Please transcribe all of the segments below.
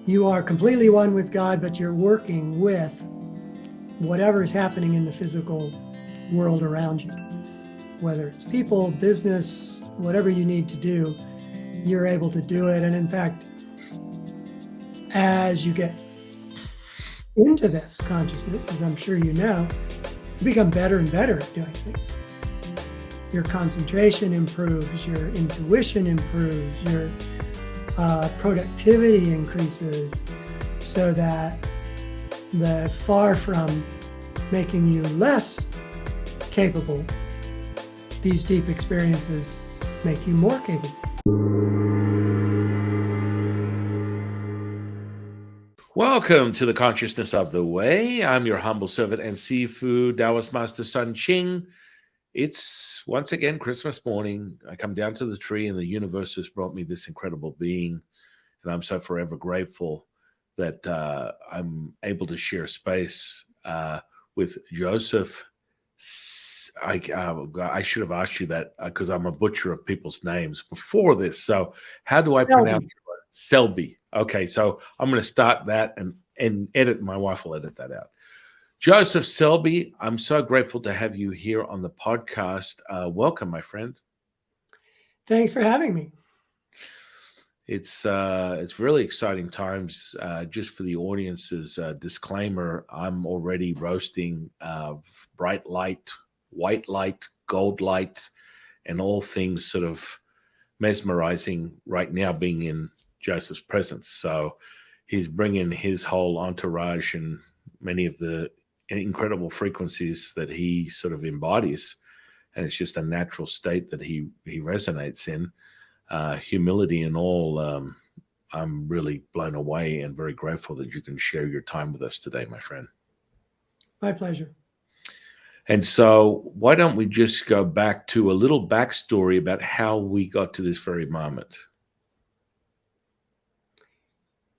You are completely one with God, but you're working with whatever is happening in the physical world around you. Whether it's people, business, whatever you need to do, you're able to do it. And in fact, as you get into this consciousness, as I'm sure you know, you become better and better at doing things. Your concentration improves, your intuition improves, your productivity increases, so that far from making you less capable, these deep experiences make you more capable. Welcome to the Consciousness of the Way. I'm your humble servant and Sifu Taoist Master Sun Qing. It's once again Christmas morning. I come down to the tree and the universe has brought me this incredible being. And I'm so forever grateful that I'm able to share space with Joseph. I should have asked you that because I'm a butcher of people's names before this. So how do I pronounce it? Selbie. Okay, so I'm going to start that and edit. My wife will edit that out. Joseph Selbie, I'm so grateful to have you here on the podcast. Welcome, my friend. Thanks for having me. It's really exciting times. Just for the audience's disclaimer, I'm already roasting bright light, white light, gold light, and all things sort of mesmerizing right now being in Joseph's presence. So he's bringing his whole entourage and many of the incredible frequencies that he sort of embodies. And it's just a natural state that he resonates in. Humility and all. I'm really blown away and very grateful that you can share your time with us today, my friend. My pleasure. And so why don't we just go back to a little backstory about how we got to this very moment?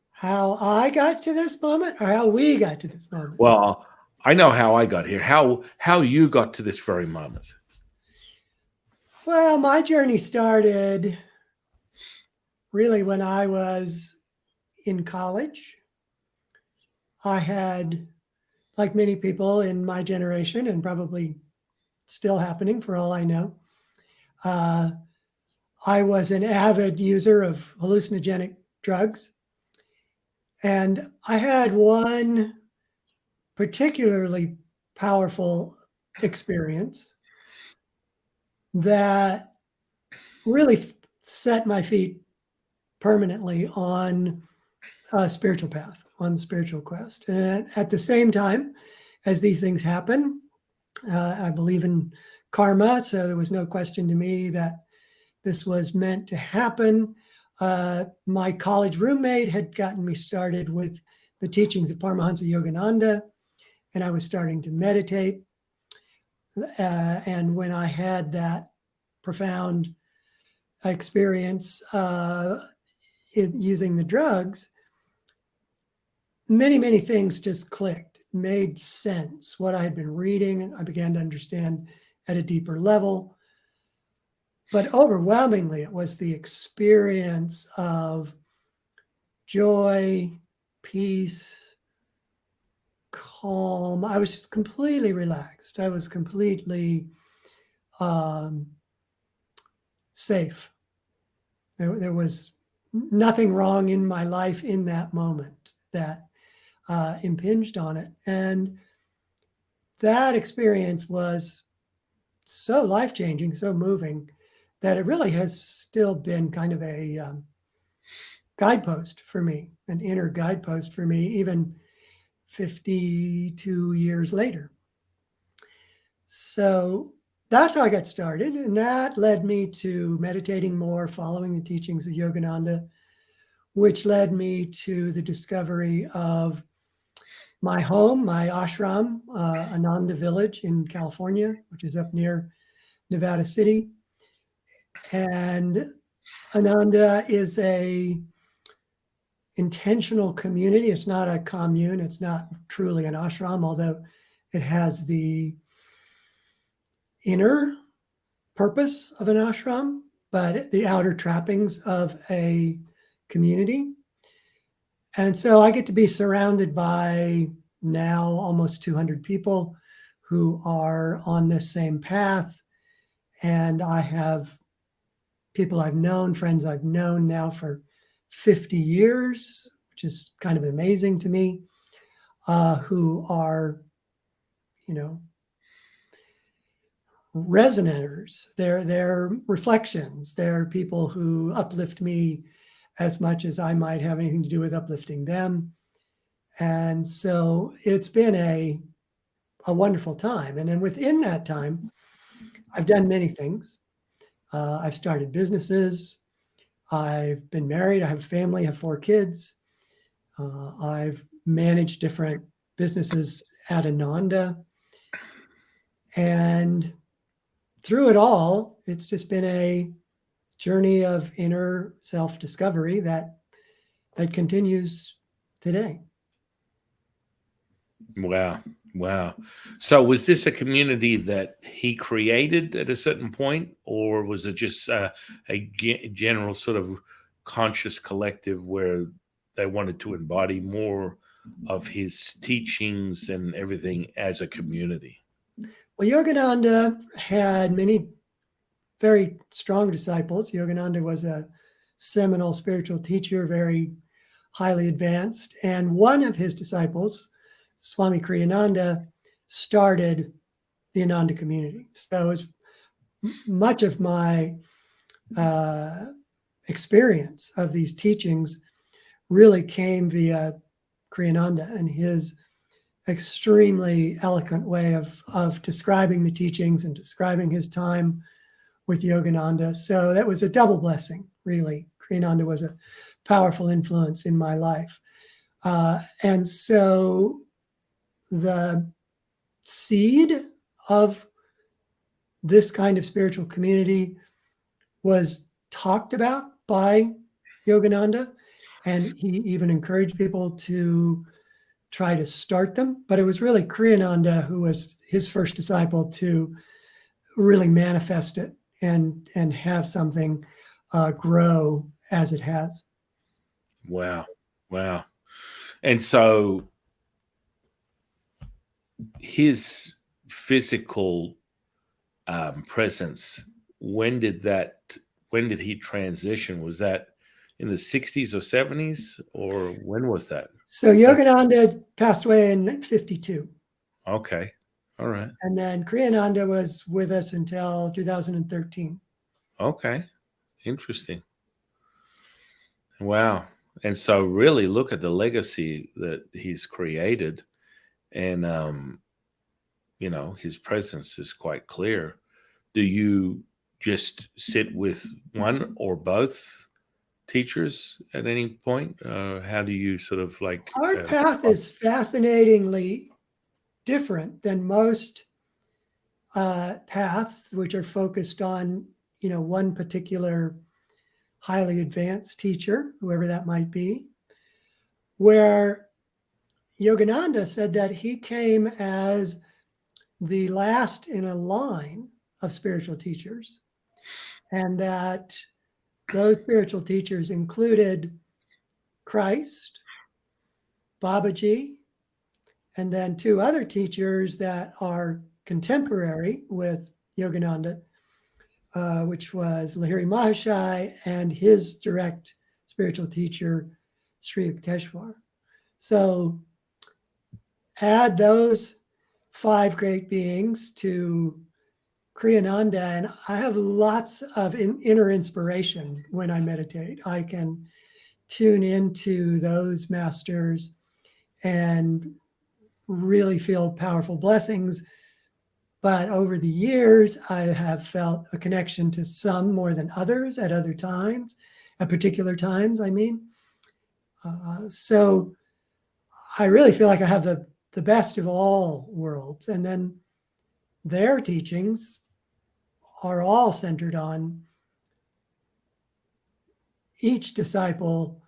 How I got to this moment, or how we got to this moment? Well, I know how I got here. How you got to this very moment? Well, my journey started really when I was in college. I had, like many people in my generation, and probably still happening for all I know, I was an avid user of hallucinogenic drugs. And I had one particularly powerful experience that really set my feet permanently on a spiritual path, on the spiritual quest. And at the same time as these things happen, I believe in karma, so there was no question to me that this was meant to happen. My college roommate had gotten me started with the teachings of Paramhansa Yogananda, and I was starting to meditate. And when I had that profound experience using the drugs, many things just clicked, made sense. What I had been reading, I began to understand at a deeper level. But overwhelmingly, it was the experience of joy, peace, calm. I was just completely relaxed. I was completely safe. There was nothing wrong in my life in that moment that impinged on it. And that experience was so life-changing, so moving, that it really has still been kind of a guidepost for me, an inner guidepost for me, even 52 years later. So that's how I got started. And that led me to meditating more, following the teachings of Yogananda, which led me to the discovery of my home, my ashram, Ananda Village in California, which is up near Nevada City. And Ananda is a intentional community. It's not a commune. It's not truly an ashram, although it has the inner purpose of an ashram, but the outer trappings of a community. And so I get to be surrounded by now almost 200 people who are on this same path. And I have people I've known, friends I've known now for 50 years, which is kind of amazing to me, who are, resonators. They're reflections. They're people who uplift me as much as I might have anything to do with uplifting them. And so it's been a wonderful time. And then within that time, I've done many things. I've started businesses. I've been married. I have a family. I have 4 kids. I've managed different businesses at Ananda. And through it all, it's just been a journey of inner self-discovery that continues today. Wow. Wow. So was this a community that he created at a certain point, or was it just a general sort of conscious collective where they wanted to embody more of his teachings and everything as a community? Well, Yogananda had many very strong disciples. Yogananda was a seminal spiritual teacher, very highly advanced. And one of his disciples, Swami Kriyananda, started the Ananda community. So as much of my experience of these teachings really came via Kriyananda and his extremely eloquent way of describing the teachings and describing his time with Yogananda. So that was a double blessing, really. Kriyananda was a powerful influence in my life. And so the seed of this kind of spiritual community was talked about by Yogananda, and he even encouraged people to try to start them. But it was really Kriyananda who was his first disciple to really manifest it and have something grow as it has. Wow. Wow. And so his physical presence, when did he transition? Was that in the 60s or 70s, or when was that? So Yogananda passed away in 1952. Okay. All right. And then Kriyananda was with us until 2013. Okay. Interesting. Wow. And so really look at the legacy that he's created, and his presence is quite clear. Do you just sit with one or both teachers at any point? How do you sort of like Our path is fascinatingly different than most paths, which are focused on, one particular highly advanced teacher, whoever that might be, where Yogananda said that he came as the last in a line of spiritual teachers, and that those spiritual teachers included Christ, Babaji, and then 2 other teachers that are contemporary with Yogananda, which was Lahiri Mahashai and his direct spiritual teacher, Sri Yukteswar. So add those 5 great beings to Kriyananda, and I have lots of inner inspiration when I meditate. I can tune into those masters and really feel powerful blessings. But over the years, I have felt a connection to some more than others at other times, at particular times, I mean. So I really feel like I have the best of all worlds. And then their teachings are all centered on each disciple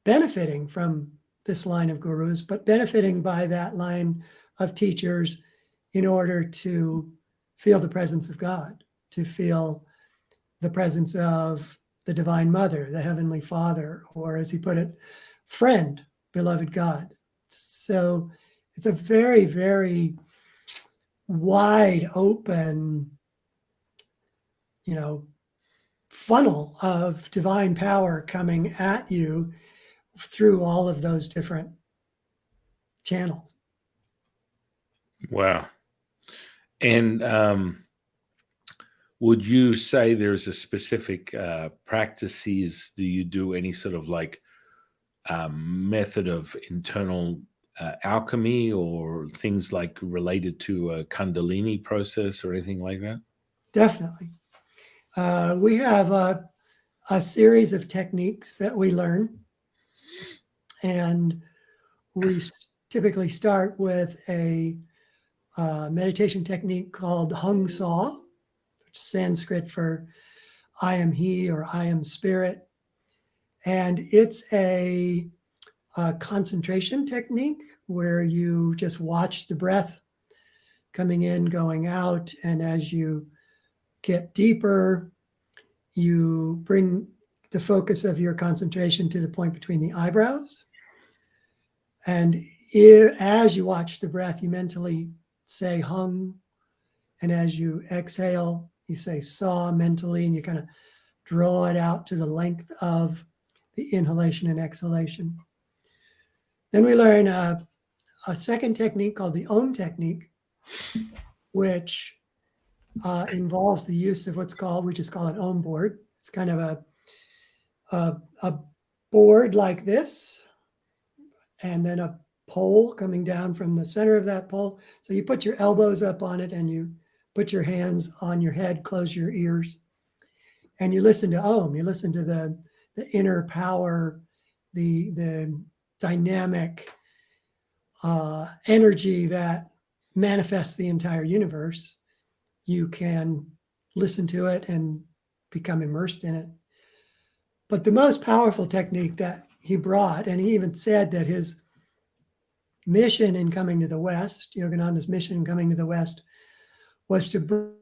benefiting from this line of gurus, but benefiting by that line of teachers in order to feel the presence of God, to feel the presence of the Divine Mother, the Heavenly Father, or as he put it, friend, beloved God. So it's a very, very wide open, funnel of divine power coming at you through all of those different channels. Wow. And would you say there's a specific practices? Do you do any sort of like method of internal alchemy or things like related to a Kundalini process or anything like that? Definitely. We have a series of techniques that we learn, and we typically start with a meditation technique called Hung Saw, which is Sanskrit for I am he or I am spirit. And it's a concentration technique where you just watch the breath coming in, going out. And as you get deeper, you bring the focus of your concentration to the point between the eyebrows. And as you watch the breath, you mentally say hung. And as you exhale, you say saw mentally, and you kind of draw it out to the length of the inhalation and exhalation. Then we learn a second technique called the Om technique, which involves the use of we just call it Om board. It's kind of a board like this, and then a pole coming down from the center of that pole. So you put your elbows up on it and you put your hands on your head, close your ears, and you listen to Om. You listen to the inner power, the dynamic energy that manifests the entire universe. You can listen to it and become immersed in it. But the most powerful technique that he brought, and he even said that his mission in coming to the West, Yogananda's mission in coming to the West, was to bring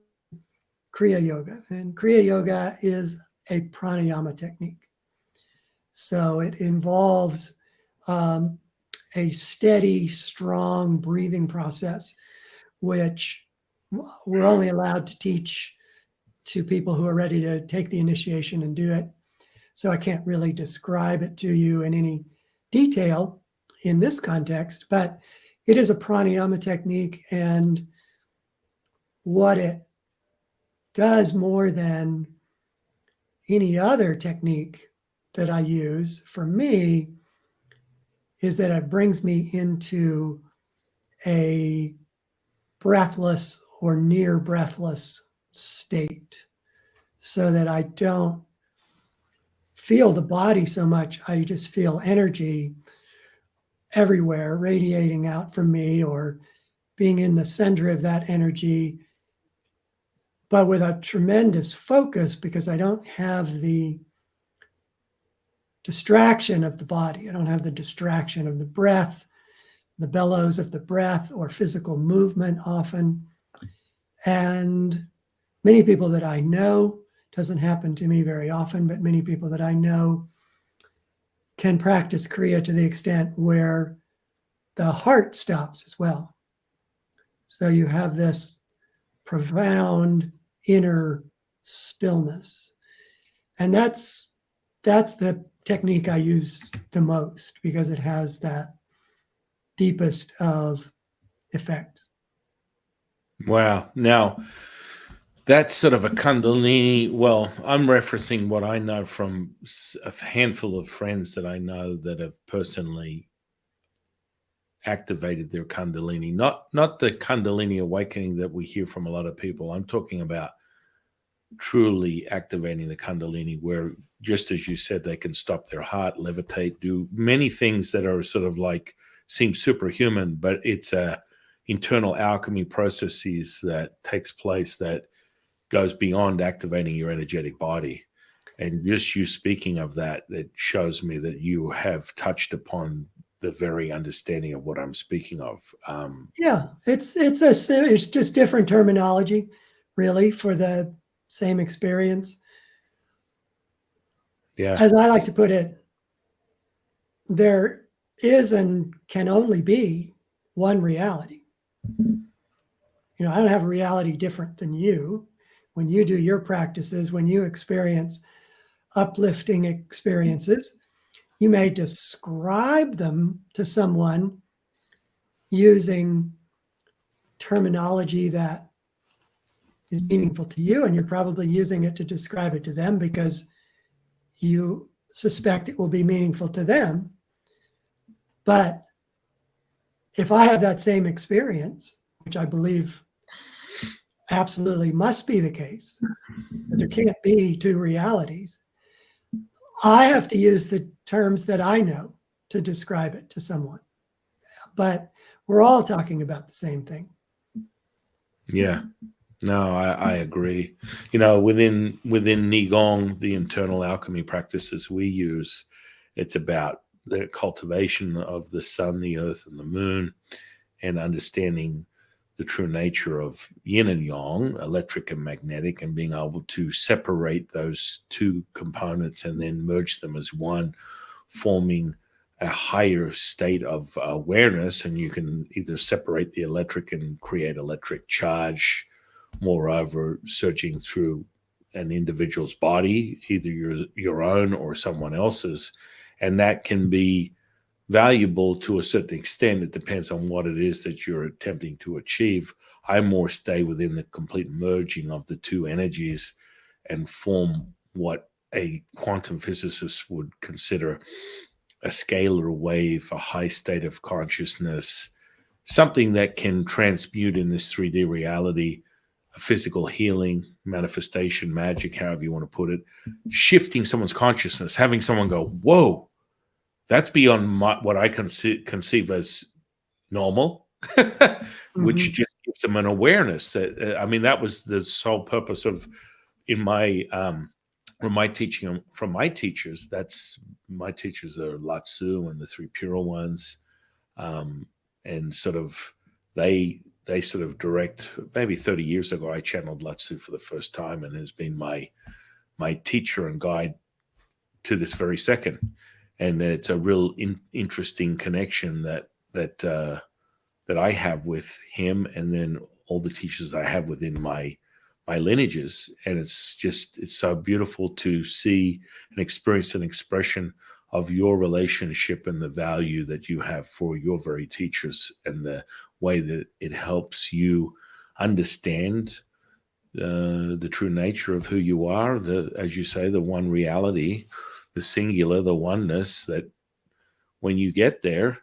Kriya Yoga. And Kriya Yoga is a pranayama technique. So it involves a steady, strong breathing process, which we're only allowed to teach to people who are ready to take the initiation and do it. So I can't really describe it to you in any detail in this context, but it is a pranayama technique, and what it does more than any other technique that I use for me is that it brings me into a breathless or near breathless state, so that I don't feel the body so much. I just feel energy everywhere radiating out from me, or being in the center of that energy, but with a tremendous focus, because I don't have the distraction of the body. I don't have the distraction of the breath, the bellows of the breath, or physical movement often. And many people that I know, doesn't happen to me very often, but many people that I know can practice Kriya to the extent where the heart stops as well. So you have this profound inner stillness. And that's the technique I use the most, because it has that deepest of effects. Wow. Now, that's sort of a Kundalini. Well, I'm referencing what I know from a handful of friends that I know that have personally activated their Kundalini. Not the Kundalini awakening that we hear from a lot of people. I'm talking about truly activating the Kundalini, where, just as you said, they can stop their heart, levitate, do many things that are sort of like seem superhuman, but it's a internal alchemy processes that takes place that goes beyond activating your energetic body. And just you speaking of that, it shows me that you have touched upon the very understanding of what I'm speaking of. Yeah, it's just different terminology, really, for the same experience. Yeah. As I like to put it, there is and can only be one reality. You know, I don't have a reality different than you. When you do your practices, when you experience uplifting experiences, you may describe them to someone using terminology that is meaningful to you, and you're probably using it to describe it to them because you suspect it will be meaningful to them. But if I have that same experience, which I believe absolutely must be the case, that there can't be two realities, I have to use the terms that I know to describe it to someone. But we're all talking about the same thing. Yeah. No, I agree. You know, within Qigong, the internal alchemy practices we use, it's about the cultivation of the sun, the earth, and the moon, and understanding the true nature of yin and yang, electric and magnetic, and being able to separate those two components and then merge them as one, forming a higher state of awareness. And you can either separate the electric and create electric charge, moreover, surging through an individual's body, either your own or someone else's. And that can be valuable to a certain extent. It depends on what it is that you're attempting to achieve. I more stay within the complete merging of the two energies and form what a quantum physicist would consider a scalar wave, a high state of consciousness, something that can transmute in this 3D reality, a physical healing, manifestation, magic, however you want to put it, shifting someone's consciousness, having someone go, whoa, that's beyond what I conceive as normal, which just gives them an awareness that, I mean, that was the sole purpose of, in my, from my teaching from my teachers. That's my teachers are Lao-Tzu and the Three Pure Ones. And sort of, they sort of direct, maybe 30 years ago, I channeled Lao-Tzu for the first time and has been my teacher and guide to this very second. And it's a real interesting connection that I have with him, and then all the teachers I have within my lineages. And it's so beautiful to see and experience an expression of your relationship and the value that you have for your very teachers, and the way that it helps you understand the true nature of who you are, as you say, the one reality, the singular, the oneness, that when you get there,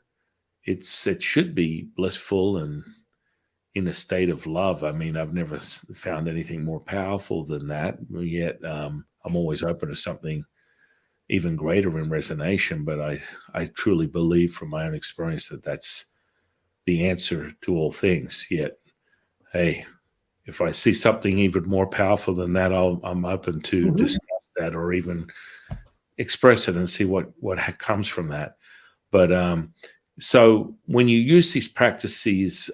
it should be blissful and in a state of love. I mean, I've never found anything more powerful than that. Yet I'm always open to something even greater in resonation. But I truly believe from my own experience that that's the answer to all things. Yet, hey, if I see something even more powerful than that, I'm open to discuss that or even express it and see what comes from that. But so when you use these practices,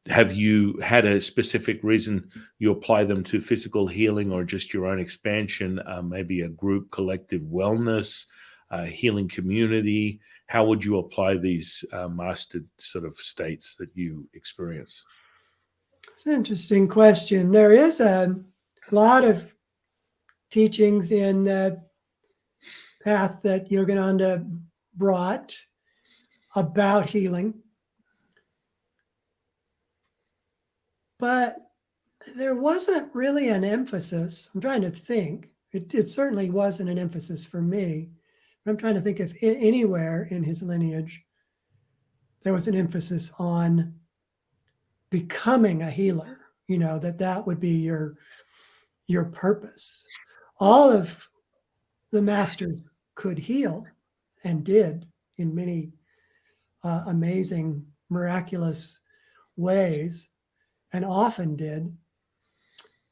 have you had a specific reason you apply them to physical healing, or just your own expansion, maybe a group collective wellness, healing community? How would you apply these mastered sort of states that you experience? Interesting question. There is a lot of teachings in the path that Yogananda brought about healing, but there wasn't really an emphasis. I'm trying to think. It certainly wasn't an emphasis for me, but I'm trying to think if anywhere in his lineage there was an emphasis on becoming a healer, you know, that would be your purpose. All of the masters could heal, and did in many amazing, miraculous ways, and often did.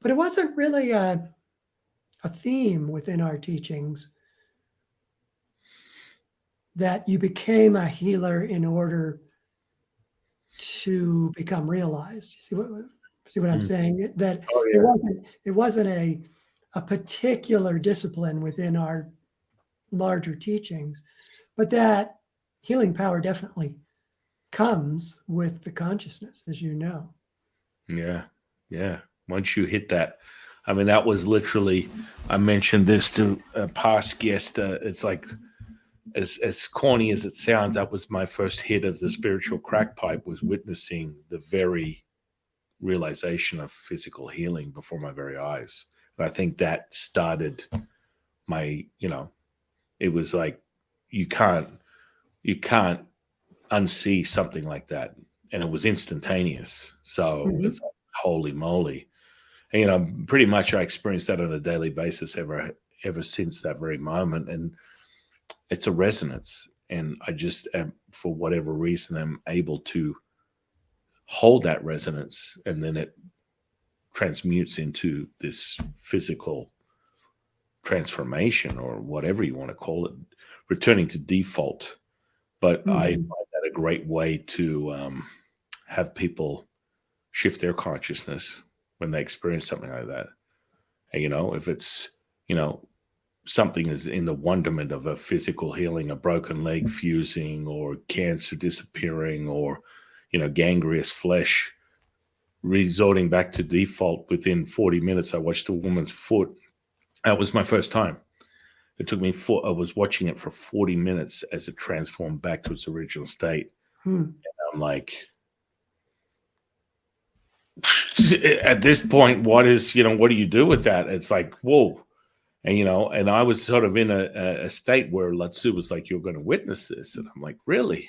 But it wasn't really a theme within our teachings that you became a healer in order to become realized. You see what I'm saying? That it wasn't a particular discipline within our larger teachings, But that healing power definitely comes with the consciousness, as you know. Yeah. Yeah. Once you hit that, I mean, that was literally, I mentioned this to a past guest. It's like, as corny as it sounds, that was my first hit of the spiritual crack pipe, was witnessing the very realization of physical healing before my very eyes. And I think that started my, it was like, you can't unsee something like that. And it was instantaneous. So Mhm. it's like, holy moly. And, pretty much I experienced that on a daily basis ever since that very moment. And it's a resonance. And I just am, for whatever reason, I'm able to hold that resonance, and then it transmutes into this physical transformation, or whatever you want to call it, returning to default. But I find Mhm. that a great way to have people shift their consciousness when they experience something like that. And, if it's, you know, something is in the wonderment of a physical healing, a broken leg fusing, or cancer disappearing, or, gangrenous flesh resorting back to default within 40 minutes. I watched a woman's foot. That was my first time. It took me I was watching it for 40 minutes as it transformed back to its original state. Hmm. I'm like, at this point, what do you do with that? It's like, whoa. And I was sort of in a state where Latsu was like, you're going to witness this. And I'm like, really?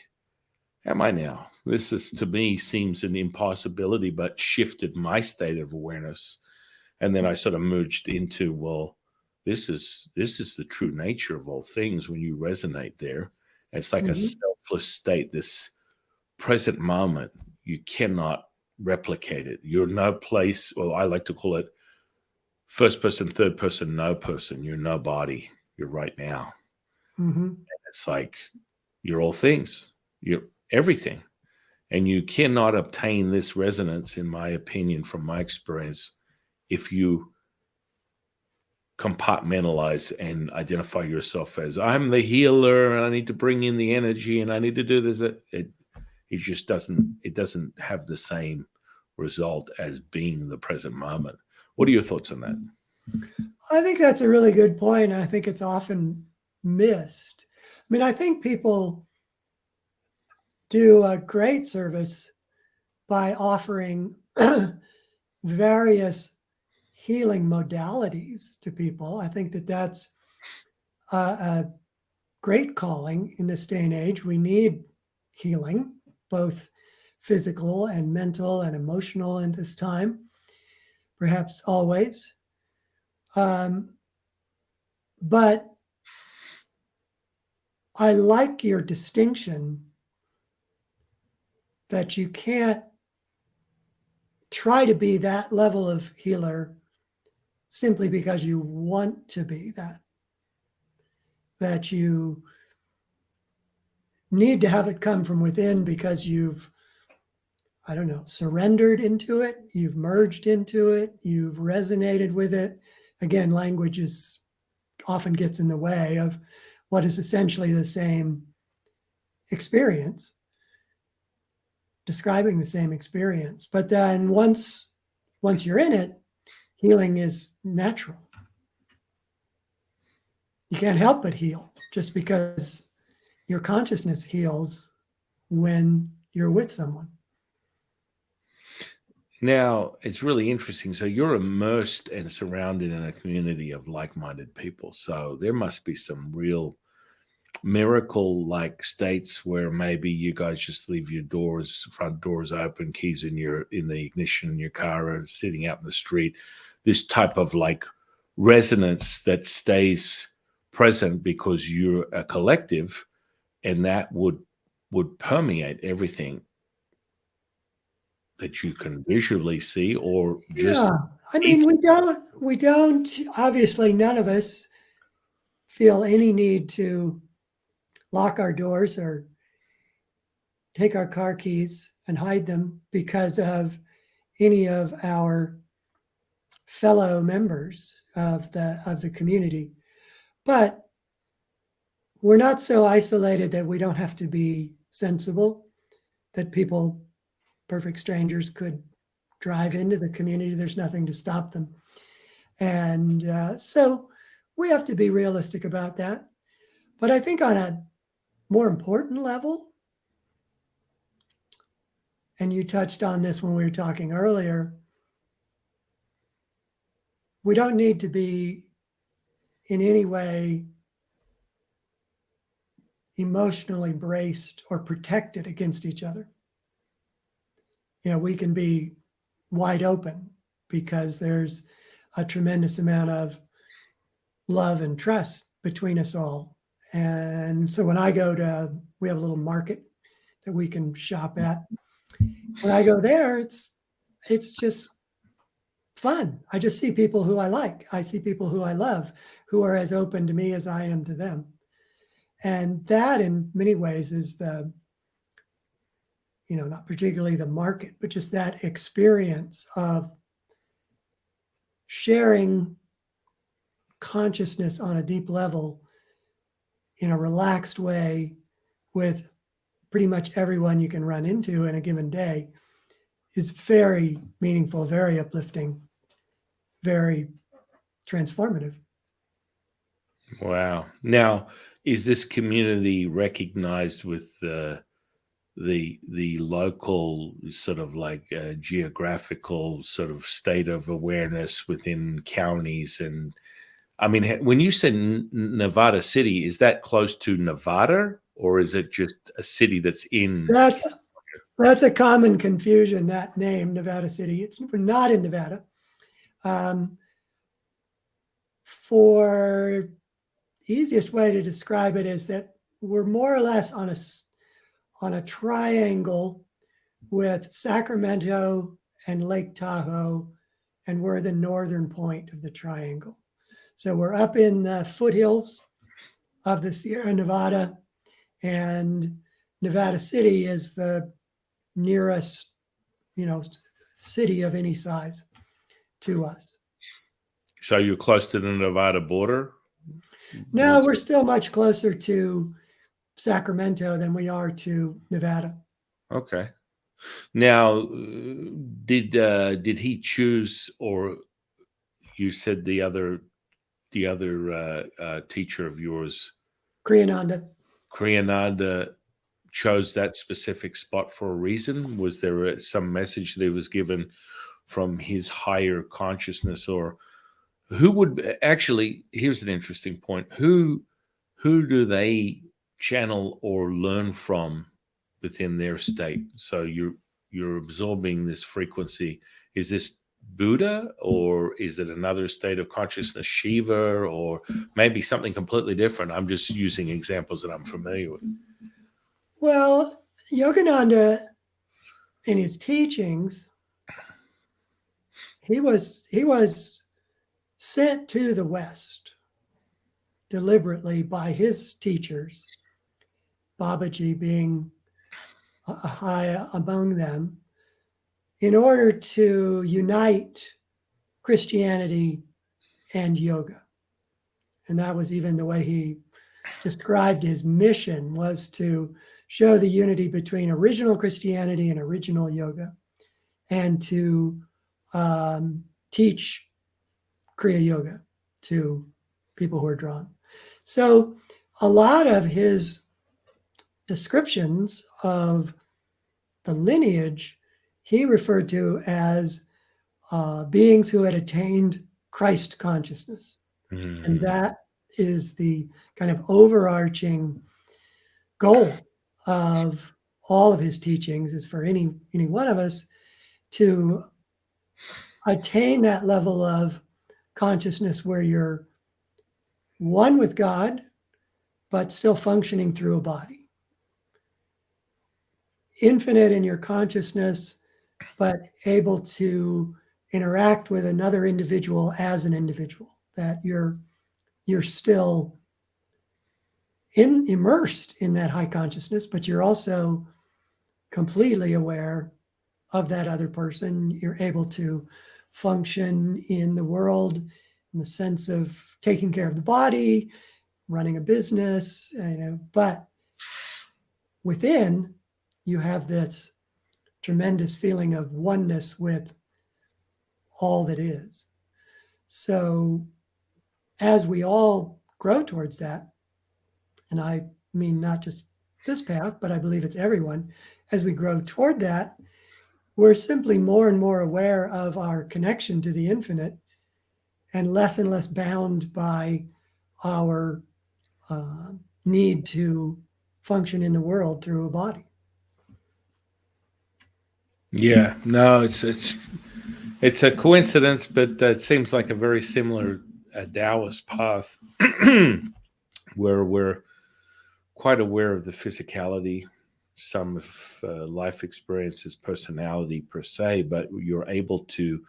Am I now? This is, to me, seems an impossibility, but shifted my state of awareness. And then I sort of merged into, well, this is the true nature of all things when you resonate there. It's like a Mhm. selfless state, this present moment. You cannot replicate it. You're no place, well, I like to call it first person, third person, no person. You're nobody. You're right now. Mhm. It's like you're all things. You're everything. And you cannot obtain this resonance, in my opinion, from my experience, if you compartmentalize and identify yourself as, I'm the healer and I need to bring in the energy and I need to do this. It just doesn't have the same result as being the present moment. What are your thoughts on that? I think that's a really good point. I think it's often missed. I mean, I think people do a great service by offering various healing modalities to people. I think that that's a great calling in this day and age. We need healing, both physical and mental and emotional in this time, perhaps always. Um, but I like your distinction that you can't try to be that level of healer simply because you want to be that you need to have it come from within because you've, I don't know, surrendered into it, you've merged into it, you've resonated with it. Again, language often gets in the way of what is essentially the same experience, describing the same experience. But then once you're in it, healing is natural. You can't help but heal just because your consciousness heals when you're with someone. Now, it's really interesting. So you're immersed and surrounded in a community of like-minded people. So there must be some real miracle like states where maybe you guys just leave your front doors open, keys in the ignition in your car, or sitting out in the street. This type of like resonance that stays present because you're a collective, and that would permeate everything that you can visually see, or just Yeah. I eat. mean, we don't, obviously, none of us feel any need to lock our doors or take our car keys and hide them because of any of our fellow members of the community. But we're not so isolated that we don't have to be sensible, that people, perfect strangers, could drive into the community. There's nothing to stop them. And so we have to be realistic about that. But I think on a more important level, and you touched on this when we were talking earlier, we don't need to be in any way emotionally braced or protected against each other. We can be wide open because there's a tremendous amount of love and trust between us all. And so when I go to, we have a little market that we can shop at. When I go there, it's just fun. I just see people who I like. I see people who I love, who are as open to me as I am to them. And that in many ways is the, not particularly the market, but just that experience of sharing consciousness on a deep level in a relaxed way with pretty much everyone you can run into in a given day is very meaningful, very uplifting, very transformative. Wow. Now, is this community recognized with the local sort of like geographical sort of state of awareness within counties? And I mean, when you said Nevada City, is that close to Nevada, or is it just a city that's in? That's a common confusion, that name, Nevada City. It's not in Nevada. For the easiest way to describe it is that we're more or less on a triangle with Sacramento and Lake Tahoe, and we're the northern point of the triangle. So we're up in the foothills of the Sierra Nevada, and Nevada City is the nearest, city of any size to us. So you're close to the Nevada border? No, we're still much closer to Sacramento than we are to Nevada. Okay. Now, did he choose, or you said the other teacher of yours, Kriyananda, chose that specific spot for a reason? Was there some message that was given from his higher consciousness, or who would actually? Here's an interesting point: who do they channel or learn from within their state? So you're absorbing this frequency. Is this Buddha, or is it another state of consciousness, Shiva, or maybe something completely different? I'm just using examples that I'm familiar with. Well, Yogananda, in his teachings, he was sent to the West deliberately by his teachers, Babaji being high among them, in order to unite Christianity and yoga. And that was even the way he described his mission, was to show the unity between original Christianity and original yoga, and to teach Kriya yoga to people who are drawn. So a lot of his descriptions of the lineage he referred to as beings who had attained Christ consciousness. Mm-hmm. And that is the kind of overarching goal of all of his teachings, is for any one of us to attain that level of consciousness where you're one with God, but still functioning through a body. Infinite in your consciousness, but able to interact with another individual as an individual, that you're still immersed in that high consciousness, but you're also completely aware of that other person. You're able to function in the world in the sense of taking care of the body, running a business, but within you have this tremendous feeling of oneness with all that is. So as we all grow towards that, and I mean not just this path, but I believe it's everyone, as we grow toward that, we're simply more and more aware of our connection to the infinite and less bound by our need to function in the world through a body. Yeah, no, it's a coincidence, but it seems like a very similar Taoist path where we're quite aware of the physicality, some of life experiences, personality per se, but you're able to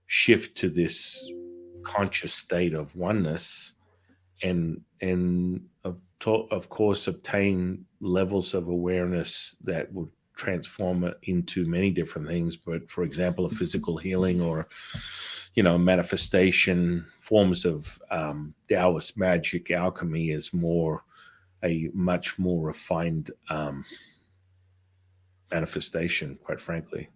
shift to this conscious state of oneness and of course obtain levels of awareness that would transform it into many different things. But for example, a physical healing or manifestation, forms of Taoist magic, alchemy is a much more refined manifestation, quite frankly.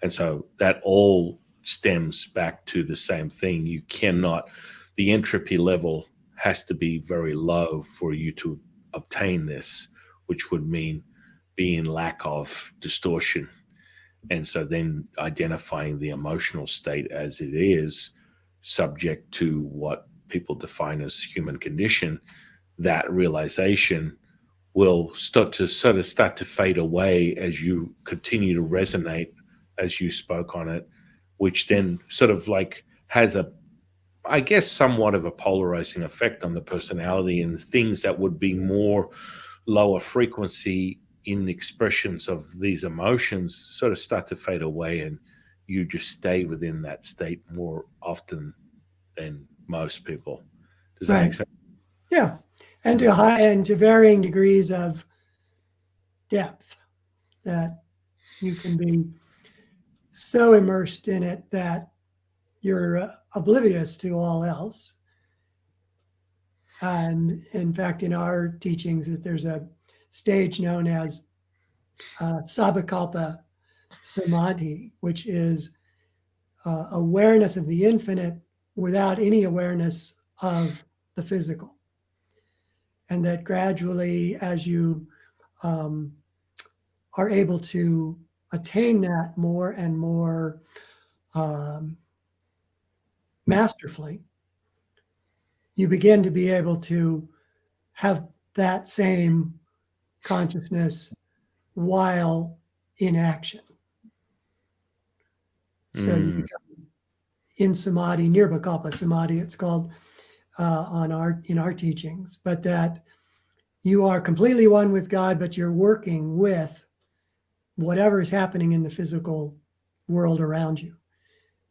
And so that all stems back to the same thing. The entropy level has to be very low for you to obtain this, which would mean be in lack of distortion. And so then identifying the emotional state as it is, subject to what people define as human condition, that realization will start to fade away as you continue to resonate, as you spoke on it, which then sort of like has I guess, somewhat of a polarizing effect on the personality, and things that would be more lower frequency in expressions of these emotions sort of start to fade away, and you just stay within that state more often than most people. Does that make sense? Yeah. And to varying degrees of depth, that you can be so immersed in it that you're oblivious to all else. And in fact, in our teachings, there's a stage known as Sabakalpa Samadhi, which is awareness of the infinite without any awareness of the physical. And that gradually, as you are able to attain that more and more masterfully, you begin to be able to have that same consciousness while in action. So you become in samadhi, nirvikalpa samadhi, it's called in our teachings, but that you are completely one with God, but you're working with whatever is happening in the physical world around you,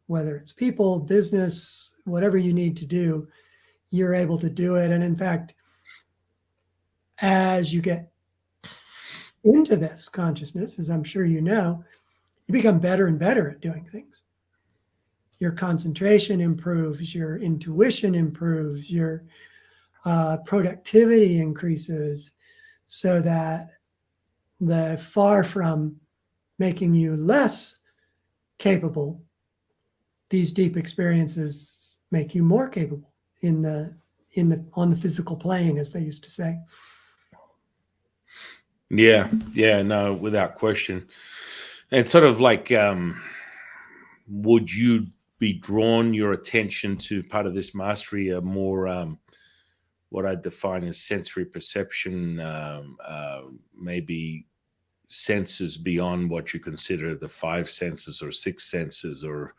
whether it's people, business, whatever you need to do, you're able to do it. And in fact, as you get into this consciousness, as I'm sure you know, you become better and better at doing things. Your concentration improves, your intuition improves, your productivity increases, so that far from making you less capable, these deep experiences make you more capable on the physical plane, as they used to say. Yeah, no, without question. And sort of like, would you be drawn your attention to part of this mastery, a more what I define as sensory perception, maybe senses beyond what you consider the five senses or six senses, or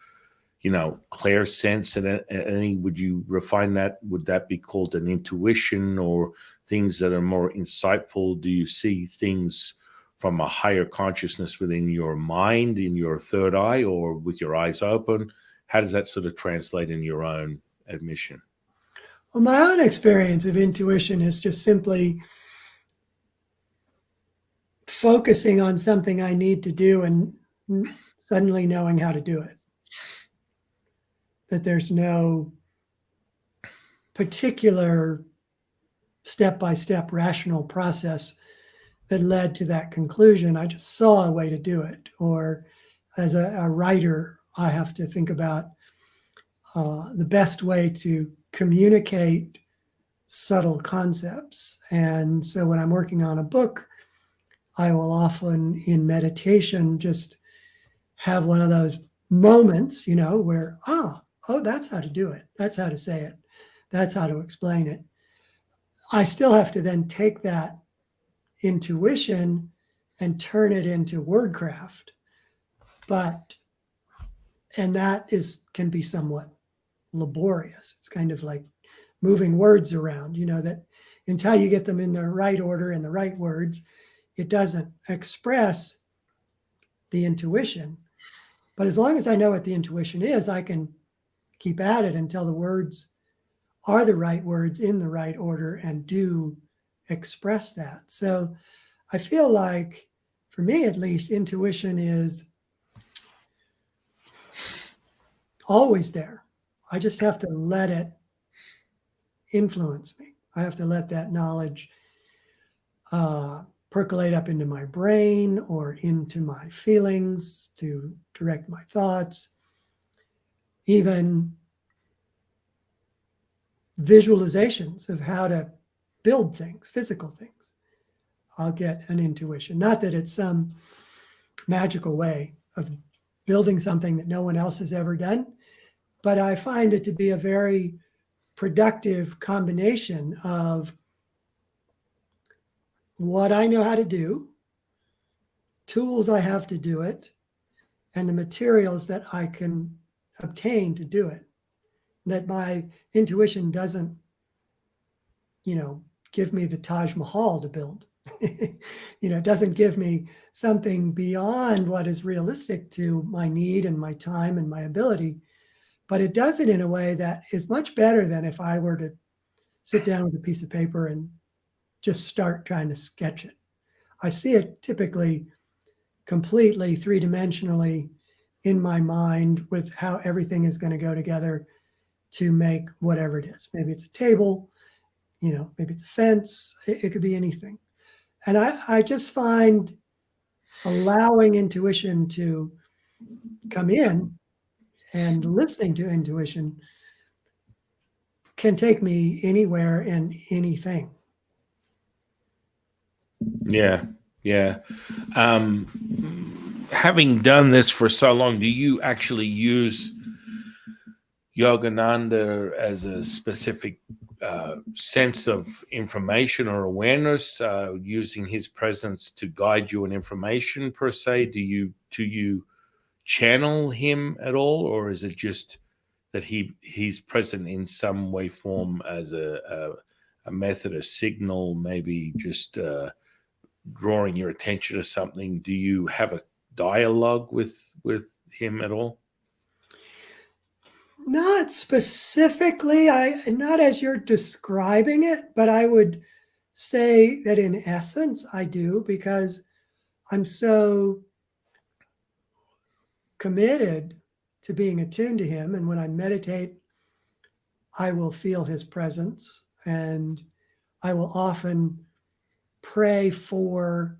clair sense, and any, would you refine that? Would that be called an intuition, or things that are more insightful? Do you see things from a higher consciousness within your mind, in your third eye, or with your eyes open? How does that sort of translate in your own admission? Well, my own experience of intuition is just simply focusing on something I need to do and suddenly knowing how to do it. That there's no particular step-by-step rational process that led to that conclusion. I just saw a way to do it. Or as a writer, I have to think about the best way to communicate subtle concepts. And so when I'm working on a book, I will often in meditation just have one of those moments, where, oh, that's how to do it. That's how to say it. That's how to explain it. I still have to then take that intuition and turn it into wordcraft. And that can be somewhat laborious. It's kind of like moving words around, that until you get them in the right order and the right words, it doesn't express the intuition. But as long as I know what the intuition is, I can keep at it until the words are the right words in the right order and do express that. So I feel like, for me at least, intuition is always there. I just have to let it influence me. I have to let that knowledge percolate up into my brain or into my feelings to direct my thoughts. Even visualizations of how to build things, physical things, I'll get an intuition. Not that it's some magical way of building something that no one else has ever done, but I find it to be a very productive combination of what I know how to do, tools I have to do it, and the materials that I can obtain to do it. That my intuition doesn't, give me the Taj Mahal to build. It doesn't give me something beyond what is realistic to my need and my time and my ability, but it does it in a way that is much better than if I were to sit down with a piece of paper and just start trying to sketch it. I see it typically completely three-dimensionally in my mind with how everything is going to go together to make whatever it is. Maybe it's a table, maybe it's a fence. It could be anything. And I just find allowing intuition to come in and listening to intuition can take me anywhere and anything. Yeah. Having done this for so long, do you actually use Yogananda as a specific sense of information or awareness, using his presence to guide you in information per se? Do you channel him at all, or is it just that he's present in some way, form as a method, a signal, maybe just drawing your attention to something? Do you have a dialogue with him at all? Not specifically, not as you're describing it, but I would say that in essence I do, because I'm so committed to being attuned to him. And when I meditate, I will feel his presence, and I will often pray for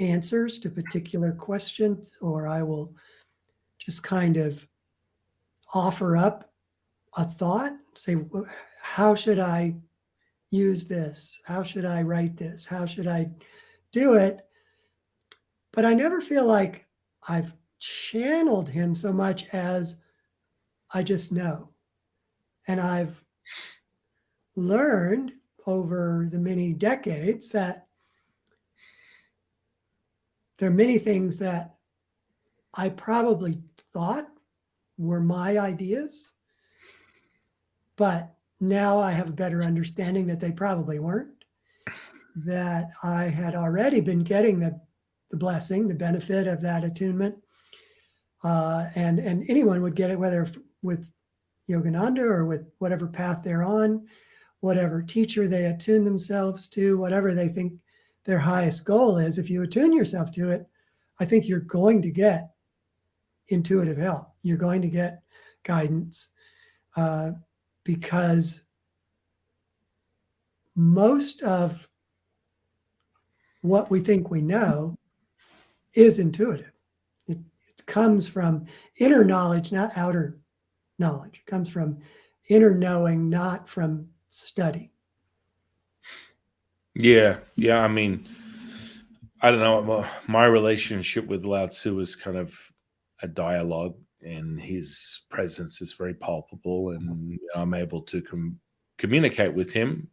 answers to particular questions, or I will just kind of offer up a thought, say, how should I use this? How should I write this? How should I do it? But I never feel like I've channeled him so much as I just know. And I've learned over the many decades that there are many things that I probably thought were my ideas, but now I have a better understanding that they probably weren't, that I had already been getting the blessing, the benefit of that attunement. And anyone would get it, whether with Yogananda or with whatever path they're on, whatever teacher they attune themselves to, whatever they think their highest goal is. If you attune yourself to it, I think you're going to get intuitive help. You're going to get guidance, because most of what we think we know is intuitive. It comes from inner knowledge, not outer knowledge. It comes from inner knowing, not from study. Yeah. I mean, I don't know. My relationship with Lao Tzu is kind of a dialogue, and his presence is very palpable, and I'm able to communicate with him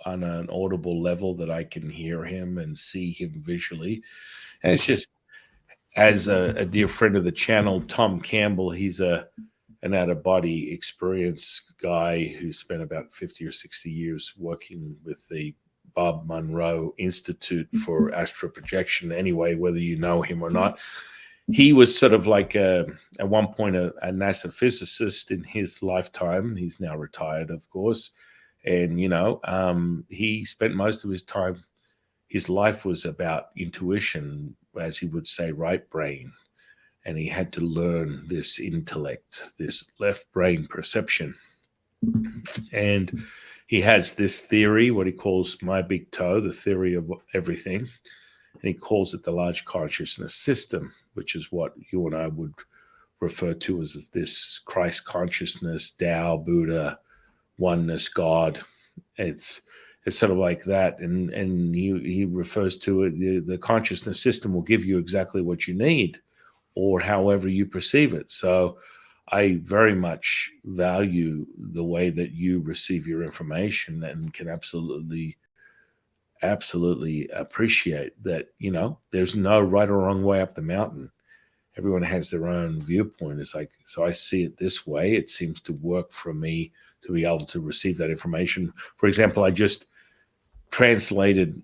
on an audible level that I can hear him and see him visually. And it's just, as a dear friend of the channel, Tom Campbell, he's an out of body experience guy who spent about 50 or 60 years working with the Bob Monroe Institute for Astral Projection. Anyway, whether you know him or not, he was sort of like at one point a NASA physicist in his lifetime. He's now retired, of course. And, he spent most of his time, his life was about intuition, as he would say, right brain. And he had to learn this intellect, this left brain perception. And he has this theory, what he calls my big toe, the theory of everything. And he calls it the large consciousness system, which is what you and I would refer to as this Christ consciousness, Tao, Buddha, oneness, God. It's sort of like that. And he refers to it, the consciousness system will give you exactly what you need, or however you perceive it. So I very much value the way that you receive your information, and can absolutely appreciate that, there's no right or wrong way up the mountain. Everyone has their own viewpoint. It's like, so I see it this way. It seems to work for me to be able to receive that information. For example, I just translated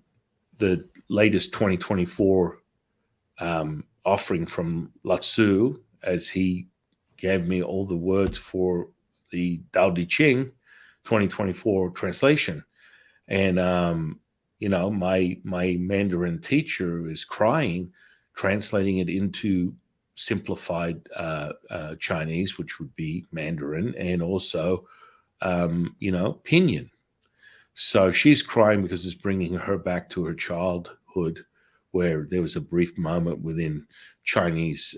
the latest 2024 offering from Lao Tzu, as he gave me all the words for the Tao Te Ching 2024 translation. And, my Mandarin teacher is crying, translating it into simplified Chinese, which would be Mandarin, and also, Pinyin. So she's crying because it's bringing her back to her childhood, where there was a brief moment within Chinese,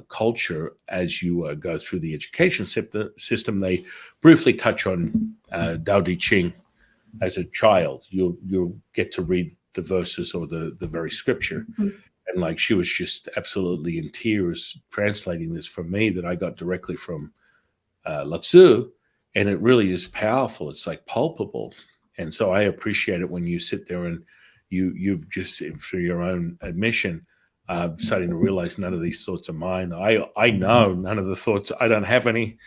culture. As you go through the education system, they briefly touch on Tao Te Ching as a child. You'll get to read the verses or the very scripture. Mm-hmm. And like, she was just absolutely in tears translating this for me, that I got directly from Lao Tzu. And it really is powerful. It's like palpable. And so I appreciate it when you sit there and you've just, for your own admission, starting to realize none of these thoughts are mine. I know none of the thoughts. I don't have any.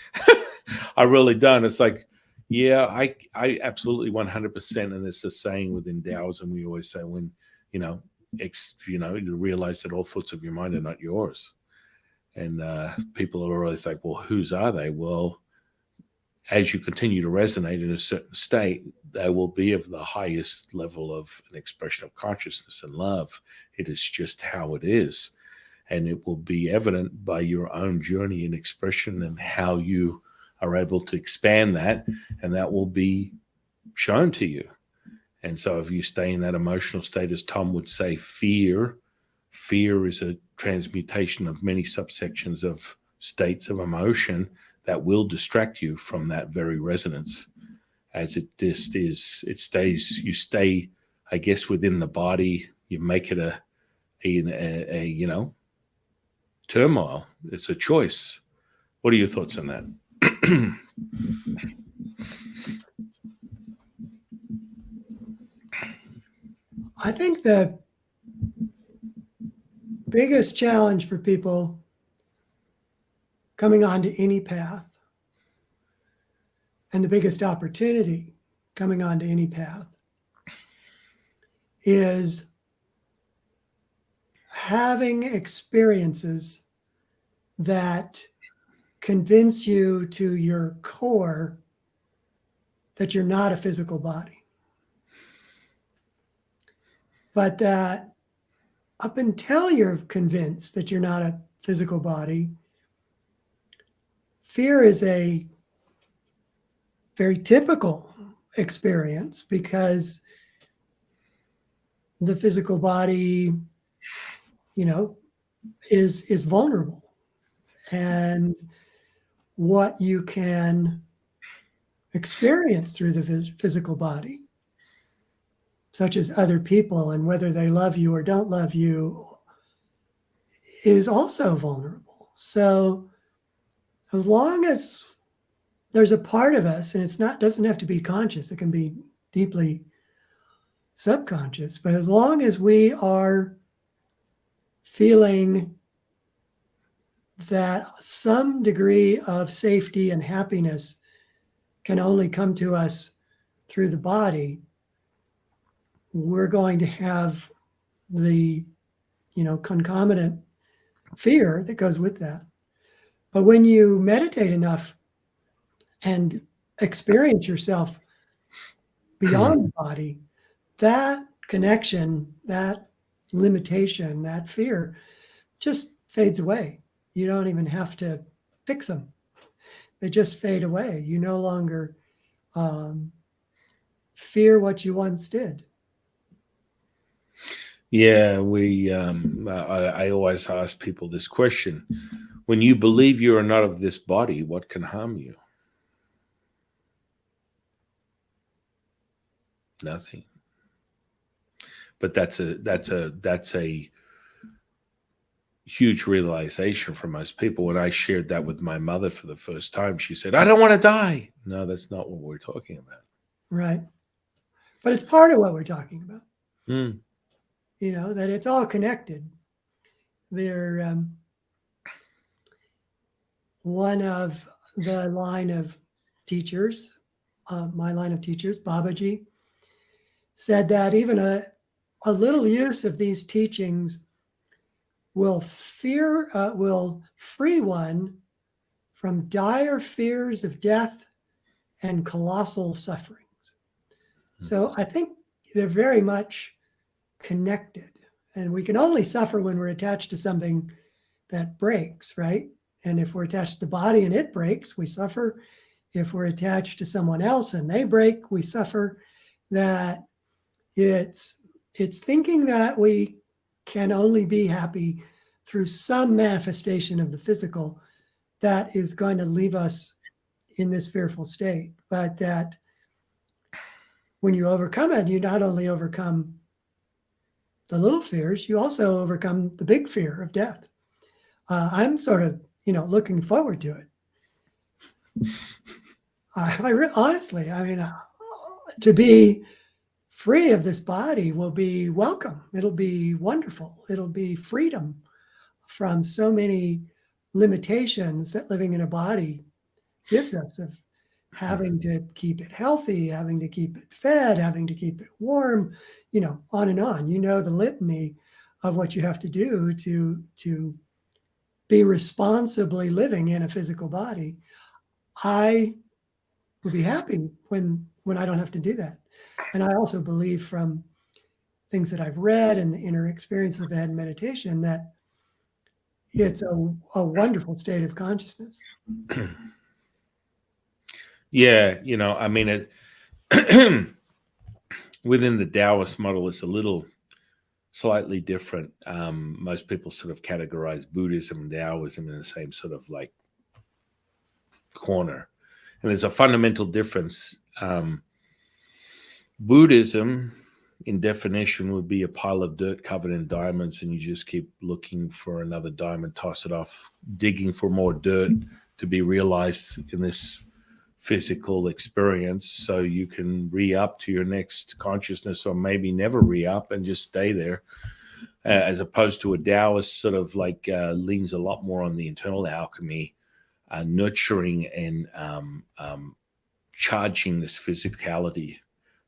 I really don't. It's like, yeah, I absolutely 100%. And it's a saying within Taoism, we always say, when, you realize that all thoughts of your mind are not yours. And people are always like, well, whose are they? Well, as you continue to resonate in a certain state, they will be of the highest level of an expression of consciousness and love. It is just how it is. And it will be evident by your own journey and expression, and how you are able to expand that, and that will be shown to you. And so if you stay in that emotional state, as Tom would say, fear is a transmutation of many subsections of states of emotion that will distract you from that very resonance. As it just is, you stay, I guess, within the body. You make it a turmoil. It's a choice. What are your thoughts on that? I think the biggest challenge for people coming onto any path, and the biggest opportunity coming onto any path, is having experiences that convince you to your core that you're not a physical body. But that up until you're convinced that you're not a physical body, fear is a very typical experience because the physical body, is vulnerable. And what you can experience through the physical body, such as other people and whether they love you or don't love you, is also vulnerable. So as long as there's a part of us, and doesn't have to be conscious, it can be deeply subconscious, but as long as we are feeling that some degree of safety and happiness can only come to us through the body, we're going to have the concomitant fear that goes with that. But when you meditate enough and experience yourself beyond the body, that connection, that limitation, that fear just fades away. You don't even have to fix them. They just fade away. You no longer fear what you once did. Yeah, I always ask people this question. When you believe you are not of this body, what can harm you? Nothing. But that's a huge realization for most people. When I shared that with my mother for the first time, she said, "I don't want to die." No, that's not what we're talking about. Right. But it's part of what we're talking about. Mm. That it's all connected. They're one of the line of teachers, my line of teachers, Babaji, said that even a little use of these teachings will free one from dire fears of death and colossal sufferings. So I think they're very much connected. And we can only suffer when we're attached to something that breaks, right? And if we're attached to the body and it breaks, we suffer. If we're attached to someone else and they break, we suffer. That it's thinking that we can only be happy through some manifestation of the physical that is going to leave us in this fearful state. But that when you overcome it, you not only overcome the little fears, you also overcome the big fear of death. I'm sort of, looking forward to it. Honestly, to be free of this body will be welcome. It'll be wonderful. It'll be freedom from so many limitations that living in a body gives us, of having to keep it healthy, having to keep it fed, having to keep it warm, on and on. The litany of what you have to do to be responsibly living in a physical body. I would be happy when I don't have to do that. And I also believe from things that I've read and the inner experience I've had in meditation that it's a wonderful state of consciousness. Yeah, within the Taoist model, it's a little slightly different. Most people sort of categorize Buddhism and Taoism in the same sort of like corner. And there's a fundamental difference. Buddhism, in definition, would be a pile of dirt covered in diamonds, and you just keep looking for another diamond, toss it off, digging for more dirt to be realized in this physical experience, so you can re-up to your next consciousness, or maybe never re-up and just stay there, as opposed to a Taoist sort of like leans a lot more on the internal alchemy, nurturing and charging this physicality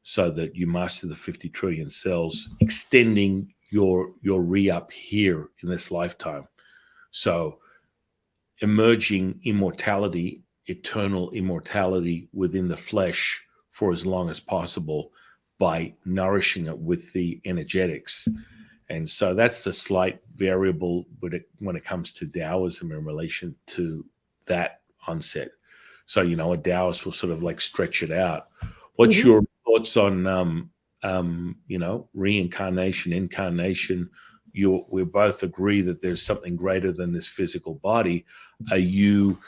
so that you master the 50 trillion cells, extending your re-up here in this lifetime. So emerging immortality, eternal immortality within the flesh for as long as possible by nourishing it with the energetics. And so that's the slight variable when it comes to Taoism in relation to that onset. So, a Taoist will sort of like stretch it out, What's your thoughts on reincarnation, incarnation? We both agree that there's something greater than this physical body. Are you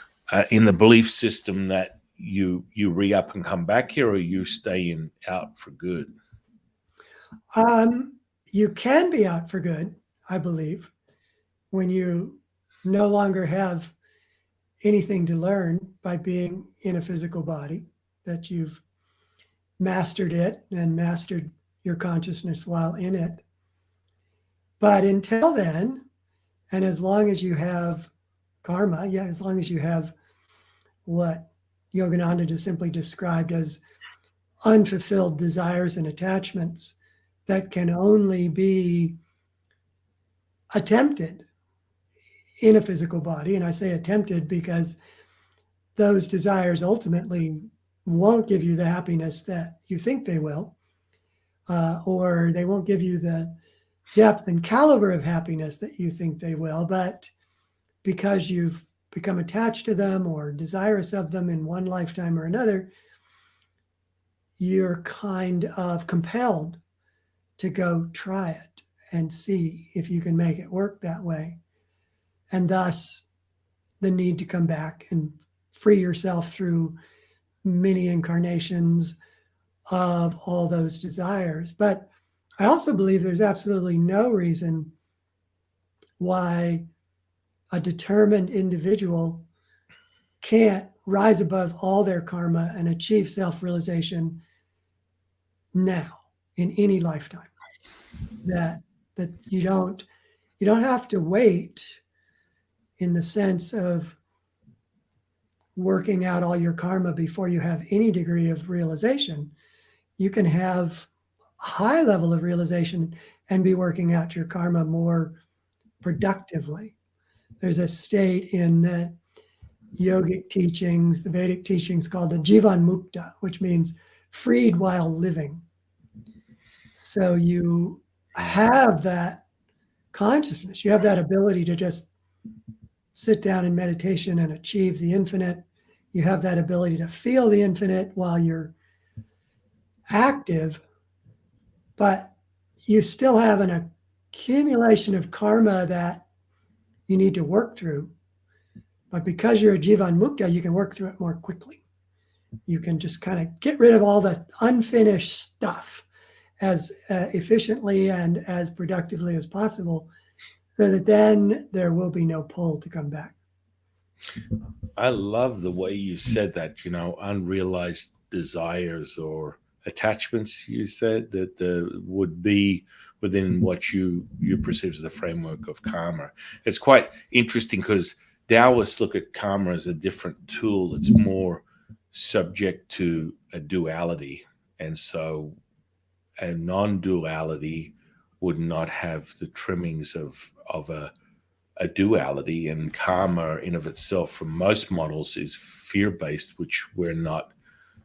in the belief system that you re-up and come back here, or you stay out for good? You can be out for good, I believe, when you no longer have anything to learn by being in a physical body, that you've mastered it and mastered your consciousness while in it. But until then, and as long as you have karma, as long as you have what Yogananda just simply described as unfulfilled desires and attachments that can only be attempted in a physical body. And I say attempted because those desires ultimately won't give you the happiness that you think they will, or they won't give you the depth and caliber of happiness that you think they will. But because you've become attached to them or desirous of them in one lifetime or another, you're kind of compelled to go try it and see if you can make it work that way. And thus, the need to come back and free yourself through many incarnations of all those desires. But I also believe there's absolutely no reason why a determined individual can't rise above all their karma and achieve self-realization now in any lifetime. That you don't have to wait in the sense of working out all your karma before you have any degree of realization. You can have a high level of realization and be working out your karma more productively. There's a state in the yogic teachings, the Vedic teachings, called the Jivan Mukta, which means freed while living. So you have that consciousness, you have that ability to just sit down in meditation and achieve the infinite. You have that ability to feel the infinite while you're active, but you still have an accumulation of karma that you need to work through. But because you're a Jivan Mukta, you can work through it more quickly. You can just kind of get rid of all the unfinished stuff as efficiently and as productively as possible, so that then there will be no pull to come back. I love the way you said that, unrealized desires or attachments, you said, that would be within what you perceive as the framework of karma. It's quite interesting because Taoists look at karma as a different tool. It's more subject to a duality. And so a non-duality would not have the trimmings of a duality, and karma in of itself from most models is fear-based, which we're not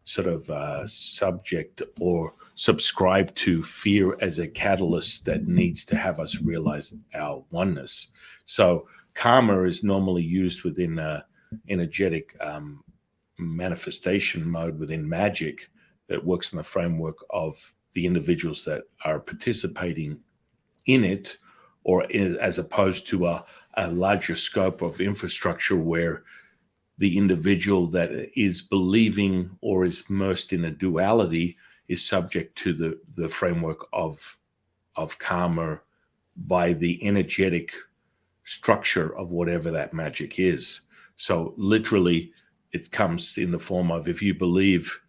sort of subject or subscribe to fear as a catalyst that needs to have us realize our oneness. So karma is normally used within a energetic manifestation mode within magic that works in the framework of the individuals that are participating in it, or as opposed to a larger scope of infrastructure where the individual that is believing or is immersed in a duality is subject to the framework of karma by the energetic structure of whatever that magic is. So literally, it comes in the form of, if you believe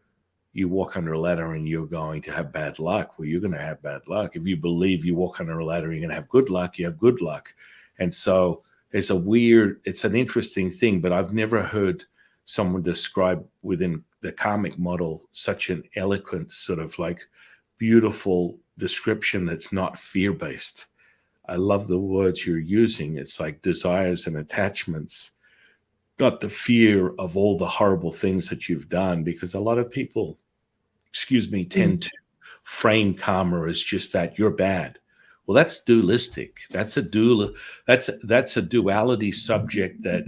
you walk under a ladder and you're going to have bad luck, well, you're going to have bad luck. If you believe you walk under a ladder and you're going to have good luck, you have good luck. And so it's an interesting thing, but I've never heard someone describe within the karmic model such an eloquent, sort of like beautiful description that's not fear-based. I love the words you're using. It's like desires and attachments, not the fear of all the horrible things that you've done, because a lot of people, tend to frame karma as just that you're bad. Well, that's dualistic. That's a duality subject that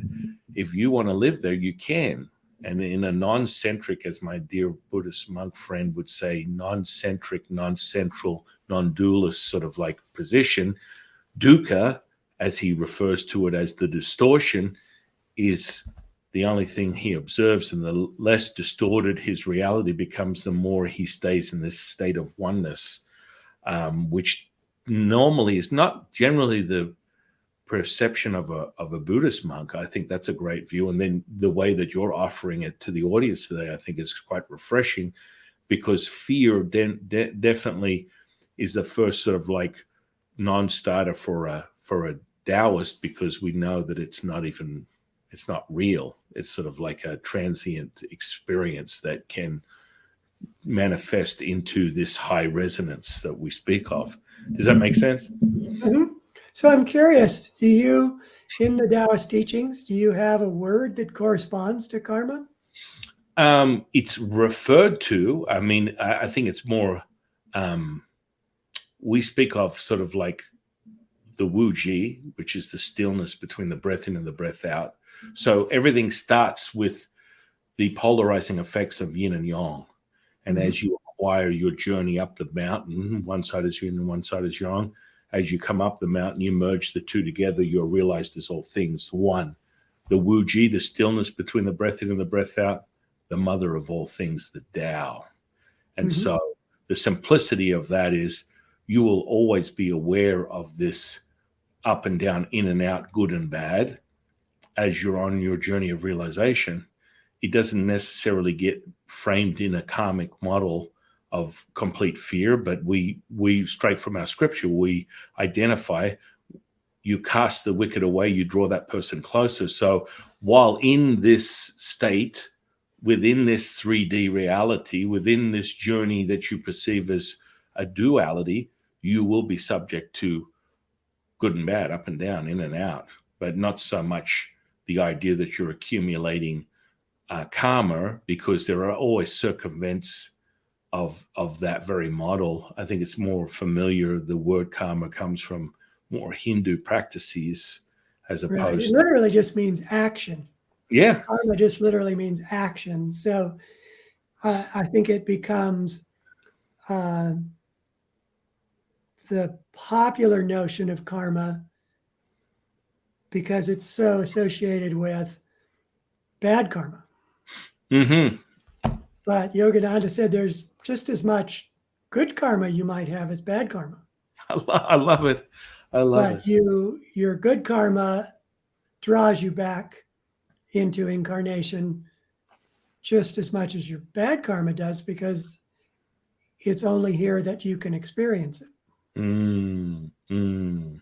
if you want to live there, you can. And in a non-centric, as my dear Buddhist monk friend would say, non-centric, non-central, non-dualist sort of like position, dukkha, as he refers to it as the distortion, is the only thing he observes. And the less distorted his reality becomes, the more he stays in this state of oneness, which normally is not generally the perception of a Buddhist monk. I think that's a great view. And then the way that you're offering it to the audience today, I think is quite refreshing, because fear definitely is the first sort of like non-starter for a Taoist, because we know that it's not real. It's sort of like a transient experience that can manifest into this high resonance that we speak of. Does that make sense? Mm-hmm. So I'm curious, in the Taoist teachings, do you have a word that corresponds to karma? It's referred to. I mean, I think it's more, we speak of sort of like the Wu Ji, which is the stillness between the breath in and the breath out. So everything starts with the polarizing effects of yin and yang. And as you acquire your journey up the mountain, one side is yin and one side is yang. As you come up the mountain, you merge the two together, you're realized as all things one. The Wu Ji, the stillness between the breath in and the breath out, the mother of all things, the Tao. And so the simplicity of that is you will always be aware of this up and down, in and out, good and bad, as you're on your journey of realization. It doesn't necessarily get framed in a karmic model of complete fear, but we straight from our scripture, we identify, you cast the wicked away, you draw that person closer. So while in this state, within this 3D reality, within this journey that you perceive as a duality, you will be subject to good and bad, up and down, in and out, but not so much the idea that you're accumulating karma, because there are always circumvents of that very model. I think it's more familiar. The word karma comes from more Hindu practices as Right. It opposed literally just means action. Yeah. Karma just literally means action. So I think it becomes the popular notion of karma, because it's so associated with bad karma. Mm-hmm. But Yogananda said there's just as much good karma you might have as bad karma. I love it. I love But it. your good karma draws you back into incarnation just as much as your bad karma does, because it's only here that you can experience it. Mm, mm.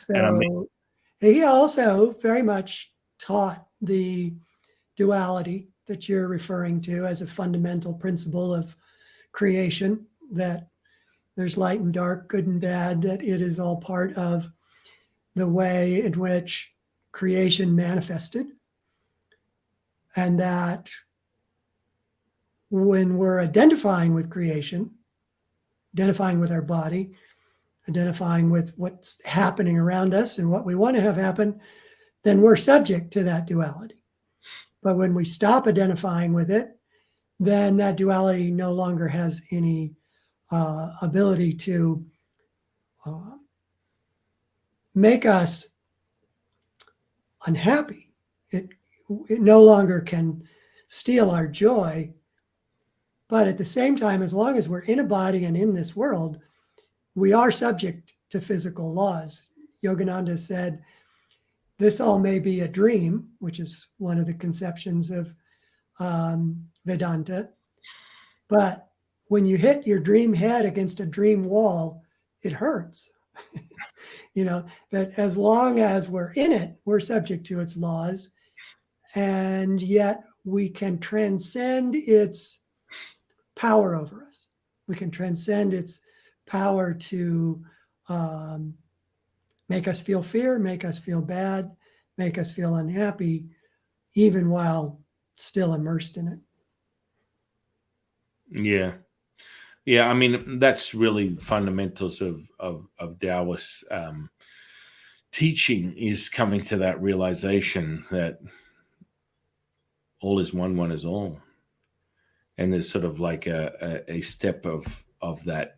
And I mean, So he also very much taught the duality that you're referring to as a fundamental principle of creation, that there's light and dark, good and bad, that it is all part of the way in which creation manifested. And that when we're identifying with creation, identifying with our body, identifying with what's happening around us and what we want to have happen, then we're subject to that duality. But when we stop identifying with it, then that duality no longer has any ability to make us unhappy. It no longer can steal our joy. But at the same time, as long as we're in a body and in this world, we are subject to physical laws. Yogananda said, this all may be a dream, which is one of the conceptions of Vedanta. But when you hit your dream head against a dream wall, it hurts. That as long as we're in it, we're subject to its laws. And yet we can transcend its power over us. We can transcend its power to make us feel fear, make us feel bad, make us feel unhappy, even while still immersed in it. Yeah. Yeah. I mean, that's really fundamentals of Taoist teaching, is coming to that realization that all is one is all. And there's sort of like a step of that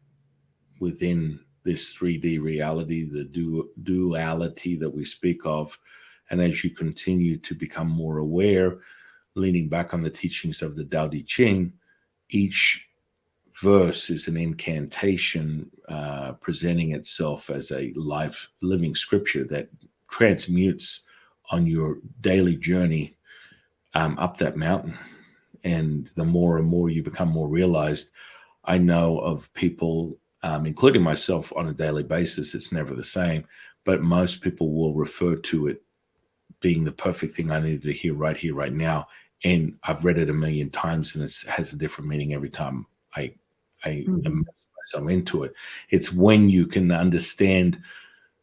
within this 3D reality, the duality that we speak of. And as you continue to become more aware, leaning back on the teachings of the Tao Te Ching, each verse is an incantation presenting itself as a life living scripture that transmutes on your daily journey up that mountain. And the more and more you become more realized, I know of people, including myself on a daily basis, it's never the same, but most people will refer to it being the perfect thing I needed to hear, right now. And I've read it a million times, and it has a different meaning every time I immerse myself into it. It's when you can understand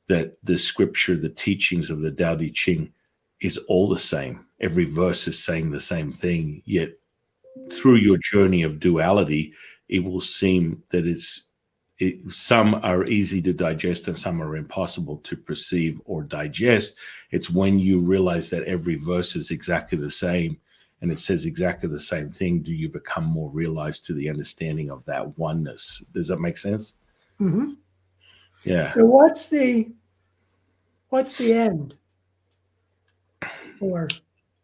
that the scripture, the teachings of the Tao Te Ching is all the same. Every verse is saying the same thing, yet through your journey of duality, it will seem that some are easy to digest and some are impossible to perceive or digest. It's when you realize that every verse is exactly the same and it says exactly the same thing, do you become more realized to the understanding of that oneness. Does that make sense? Mm-hmm. Yeah. So what's the end for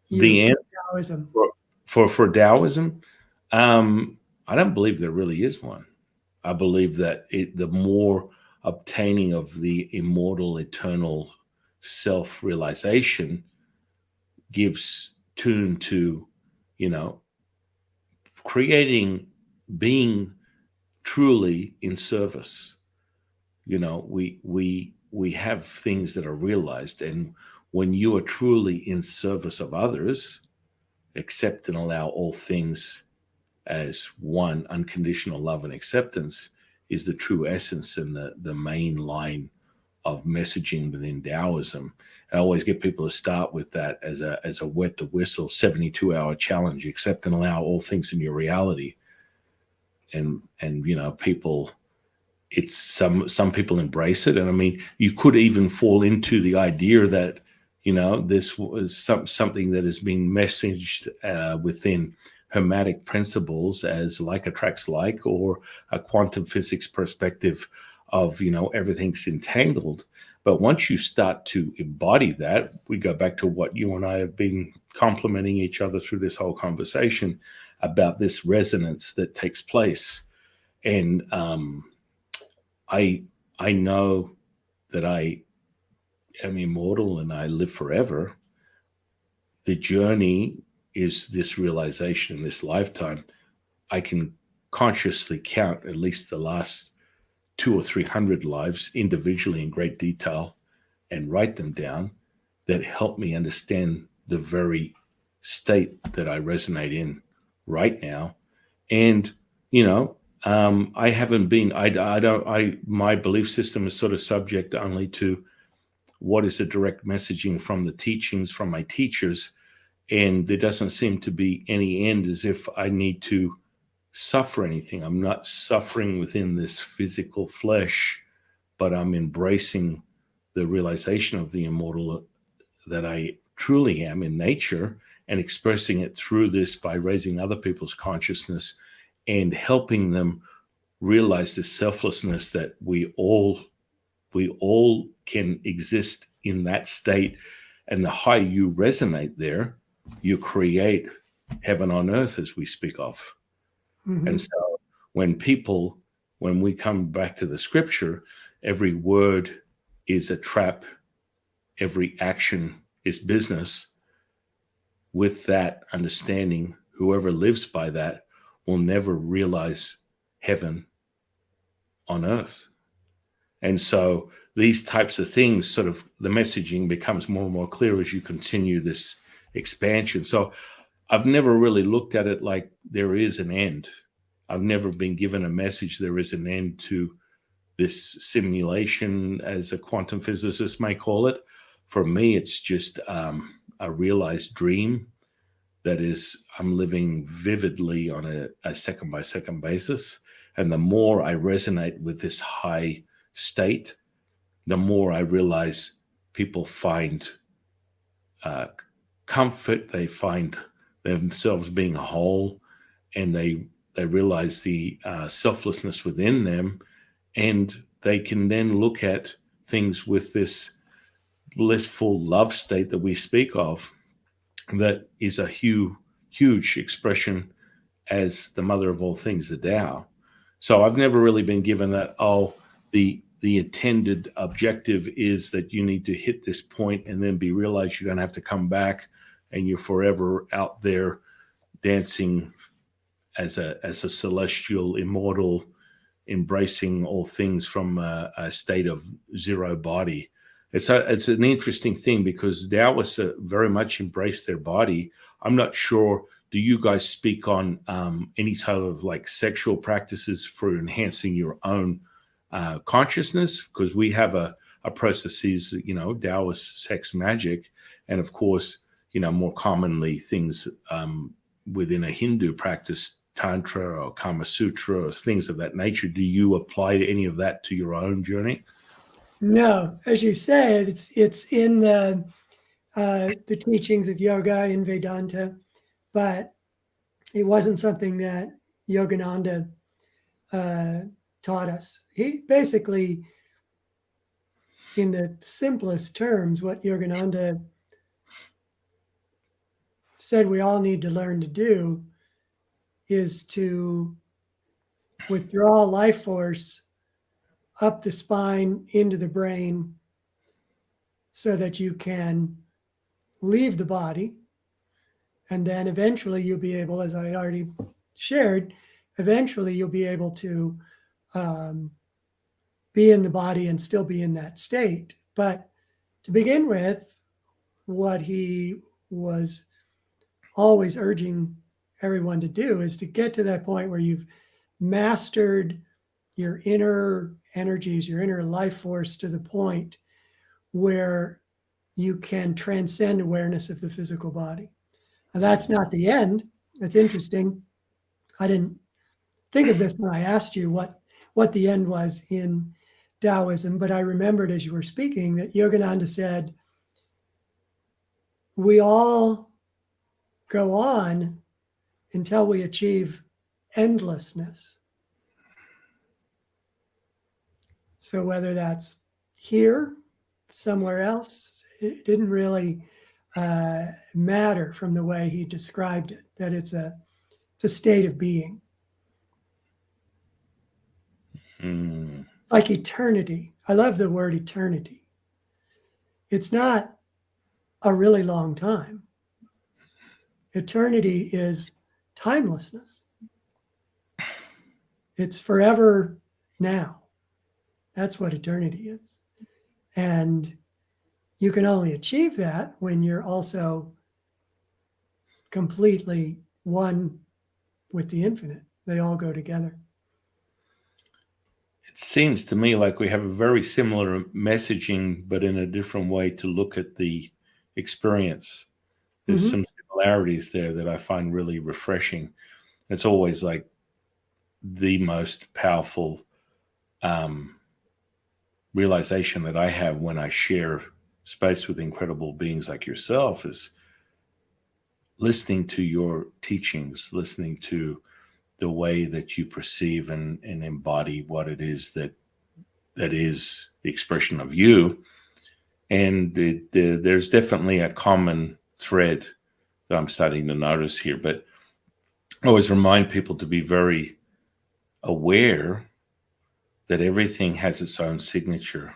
you, The end Taoism? for Taoism, I don't believe there really is one. I believe that the more obtaining of the immortal, eternal self-realization gives tune to, creating, being truly in service. We have things that are realized, and when you are truly in service of others, accept and allow all things as one, unconditional love and acceptance is the true essence and the main line of messaging within Taoism. I always get people to start with that as a wet the whistle 72-hour challenge: accept and allow all things in your reality. And people, it's some people embrace it, and I mean, you could even fall into the idea that this was something that has been messaged within hermetic principles as like attracts like, or a quantum physics perspective of everything's entangled. But once you start to embody that, we go back to what you and I have been complimenting each other through this whole conversation about this resonance that takes place. And I know that I am immortal and I live forever. The journey is this realization in this lifetime. I can consciously count at least the last 200 or 300 lives individually in great detail and write them down that help me understand the very state that I resonate in right now. And I haven't been. My belief system is sort of subject only to what is the direct messaging from the teachings from my teachers, and there doesn't seem to be any end as if I need to suffer anything. I'm not suffering within this physical flesh, but I'm embracing the realization of the immortal that I truly am in nature and expressing it through this by raising other people's consciousness and helping them realize the selflessness that we all can exist in that state. And the higher you resonate there, you create heaven on earth, as we speak of. Mm-hmm. And so when we come back to the scripture, every word is a trap, every action is business. With that understanding, whoever lives by that will never realize heaven on earth. And so these types of things, sort of the messaging becomes more and more clear as you continue this expansion. So I've never really looked at it like there is an end. I've never been given a message there is an end to this simulation, as a quantum physicist may call it. For me, it's just a realized dream that is, I'm living vividly on a second by second basis. And the more I resonate with this high state, the more I realize people find comfort, they find themselves being whole, and they realize the selflessness within them, and they can then look at things with this blissful love state that we speak of, that is a huge expression as the mother of all things, the Tao. So I've never really been given that, the intended objective is that you need to hit this point and then be realized you don't have to come back and you're forever out there dancing as a celestial immortal, embracing all things from a state of zero body. It's an interesting thing because Taoists very much embrace their body. I'm not sure. Do you guys speak on any type of like sexual practices for enhancing your own consciousness? Because we have a processes, Taoist sex magic, and of course, more commonly things within a Hindu practice, Tantra or Kama Sutra or things of that nature. Do you apply any of that to your own journey? No, as you say, it's in the teachings of yoga in Vedanta, but it wasn't something that Yogananda taught us. He basically, in the simplest terms, what Yogananda said we all need to learn to do is to withdraw life force up the spine into the brain so that you can leave the body. And then eventually you'll be able, as I already shared, eventually you'll be able to be in the body and still be in that state. But to begin with, what he was always urging everyone to do is to get to that point where you've mastered your inner energies, your inner life force to the point where you can transcend awareness of the physical body. And that's not the end. It's interesting. I didn't think of this when I asked you what the end was in Taoism, but I remembered as you were speaking that Yogananda said, we all go on until we achieve endlessness. So whether that's here, somewhere else, it didn't really matter from the way he described it, that it's a state of being. Like eternity. I love the word eternity. It's not a really long time. Eternity is timelessness. It's forever now. That's what eternity is. And you can only achieve that when you're also completely one with the infinite. They all go together. It seems to me like we have a very similar messaging, but in a different way to look at the experience. There's some similarities there that I find really refreshing. It's always like the most powerful realization that I have when I share space with incredible beings like yourself is listening to your teachings, listening to the way that you perceive and embody what it is that is the expression of you. And there's definitely a common thread that I'm starting to notice here. But I always remind people to be very aware that everything has its own signature.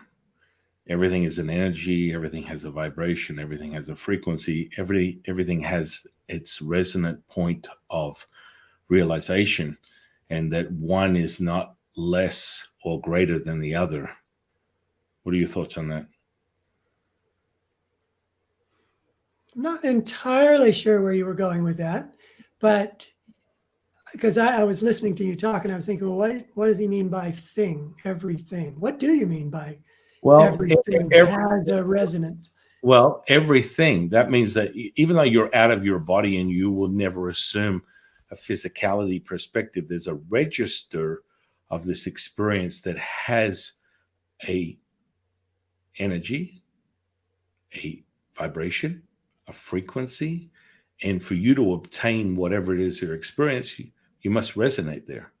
Everything is an energy, everything has a vibration, everything has a frequency, everything has its resonant point of realization, and that one is not less or greater than the other. What are your thoughts on that? I'm not entirely sure where you were going with that, but because I was listening to you talk and I was thinking, well, what does he mean by thing, everything? What do you mean by everything has a resonance? Well, everything. That means that even though you're out of your body and you will never assume a physicality perspective, there's a register of this experience that has a energy, a vibration, a frequency, And for you to obtain whatever it is you're experiencing, you must resonate there.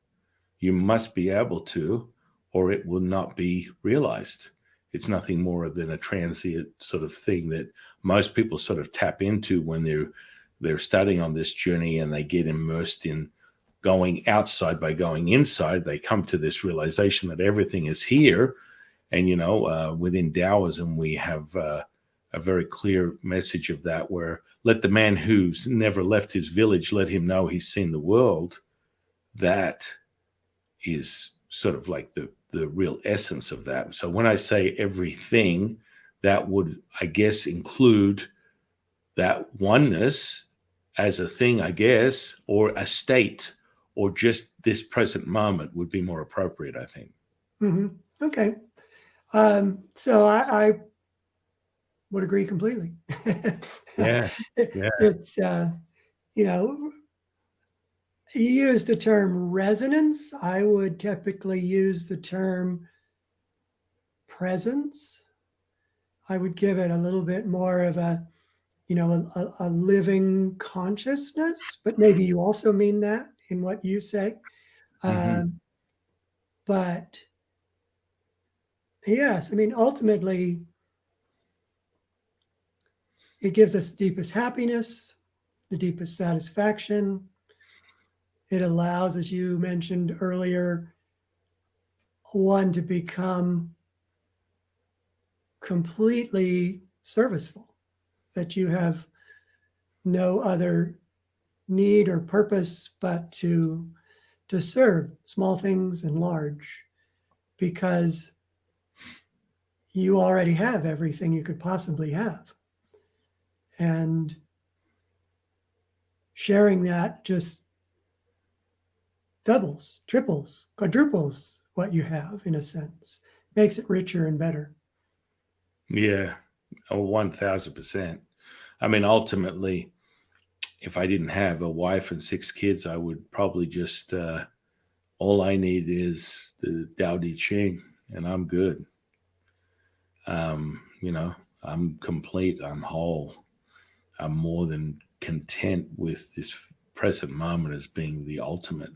You must be able to, or it will not be realized. It's nothing more than a transient sort of thing that most people sort of tap into when they're starting on this journey, and they get immersed in going outside. By going inside, they come to this realization that everything is here. And within Taoism, we have a very clear message of that, where let the man who's never left his village, let him know he's seen the world. That is sort of like the real essence of that. So when I say everything, that would, I guess, include that oneness as a thing, I guess, or a state, or just this present moment would be more appropriate, I think. Mm-hmm. Okay. So I would agree completely. Yeah. Yeah. It's, you use the term resonance. I would typically use the term presence. I would give it a little bit more of a living consciousness, but maybe you also mean that in what you say. Mm-hmm. But yes, I mean, ultimately, it gives us the deepest happiness, the deepest satisfaction. It allows, as you mentioned earlier, one to become completely serviceful, that you have no other need or purpose but to serve small things and large, because you already have everything you could possibly have. And sharing that just doubles, triples, quadruples what you have, in a sense, makes it richer and better. Yeah. Oh, 1000%. I mean, ultimately, if I didn't have a wife and 6 kids, I would probably just, all I need is the Tao Te Ching, and I'm good. I'm complete, I'm whole. I'm more than content with this present moment as being the ultimate.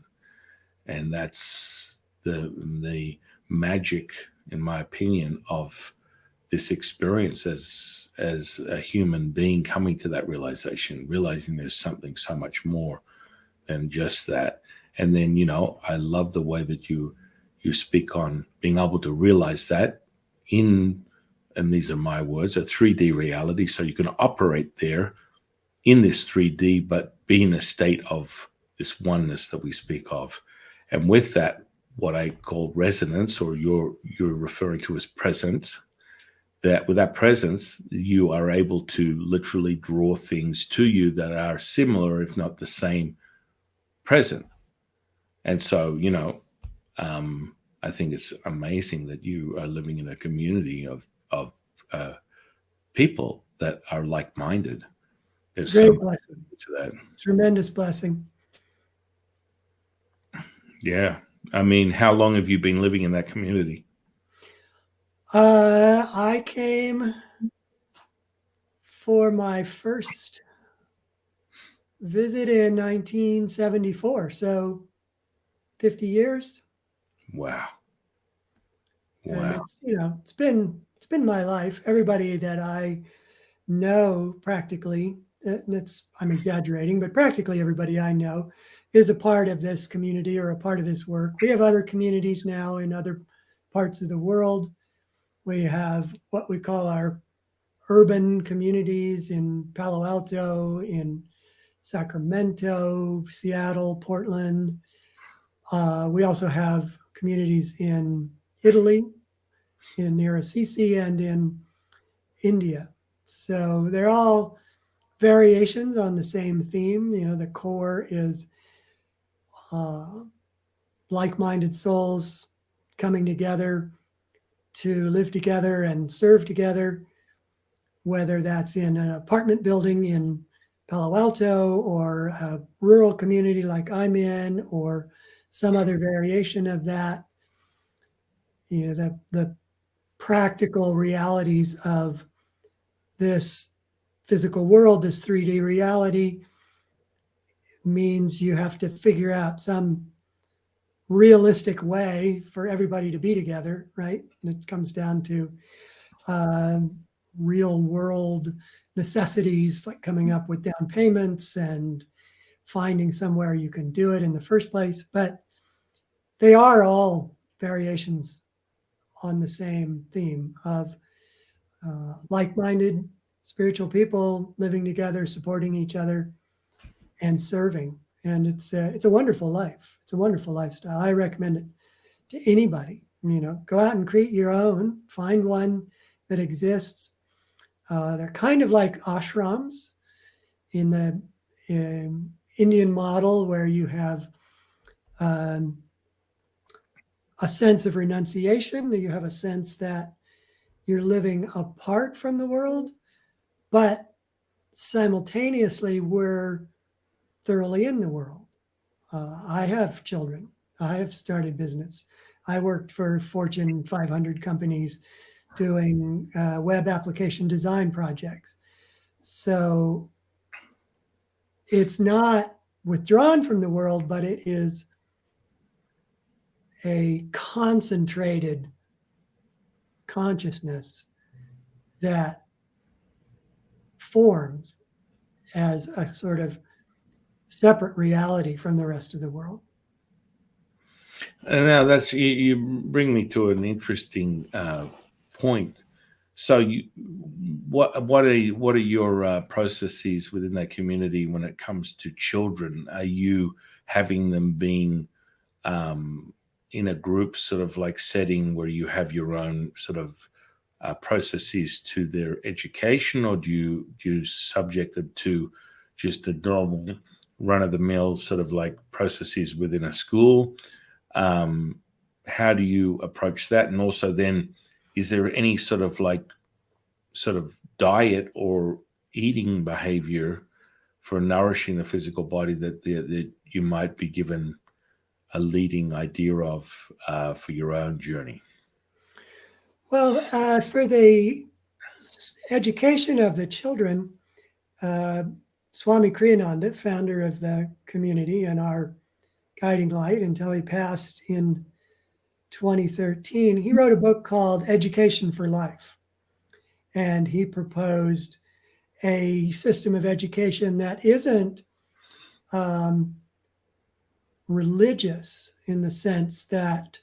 And that's the magic, in my opinion, of this experience as a human being, coming to that realization, realizing there's something so much more than just that. And then, I love the way that you speak on being able to realize that in, and these are my words, a 3D reality. So you can operate there in this 3D, but be in a state of this oneness that we speak of. And with that, what I call resonance, or you're referring to as presence, that with that presence, you are able to literally draw things to you that are similar, if not the same, present. And so, I think it's amazing that you are living in a community of people that are like-minded. There's so Great much blessing. to that. It's a tremendous blessing. Yeah. I mean, how long have you been living in that community? I came for my first visit in 1974, so 50 years. Wow. And Wow. it's been my life. Everybody that I know, practically, and I'm exaggerating, but practically everybody I know is a part of this community or a part of this work. We have other communities now in other parts of the world. We have what we call our urban communities in Palo Alto, in Sacramento, Seattle, Portland. We also have communities in Italy, near Assisi, and in India. So they're all variations on the same theme. The core is uh, like-minded souls coming together to live together and serve together, whether that's in an apartment building in Palo Alto, or a rural community like I'm in, or some other variation of that. The practical realities of this physical world, this 3D reality, means you have to figure out some realistic way for everybody to be together, right? And it comes down to real world necessities, like coming up with down payments and finding somewhere you can do it in the first place. But they are all variations on the same theme of like-minded spiritual people living together, supporting each other, and serving. And it's a wonderful life. It's a wonderful lifestyle. I recommend it to anybody. Go out and create your own. Find one that exists. They're kind of like ashrams in the Indian model, where you have um, a sense of renunciation, that you have a sense that you're living apart from the world, but simultaneously we're thoroughly in the world. I have children. I have started business. I worked for Fortune 500 companies doing web application design projects. So it's not withdrawn from the world, but it is a concentrated consciousness that forms as a sort of separate reality from the rest of the world. And now that's you bring me to an interesting point. So, what are your processes within that community when it comes to children? Are you having them being in a group sort of like setting where you have your own sort of processes to their education, or do you subject them to just the normal run of the mill sort of like processes within a school? How do you approach that? And also then, is there any sort of diet or eating behavior for nourishing the physical body that you might be given a leading idea of for your own journey? Well, for the education of the children, Swami Kriyananda, founder of the community and our guiding light until he passed in 2013, he wrote a book called Education for Life. And he proposed a system of education that isn't religious in the sense that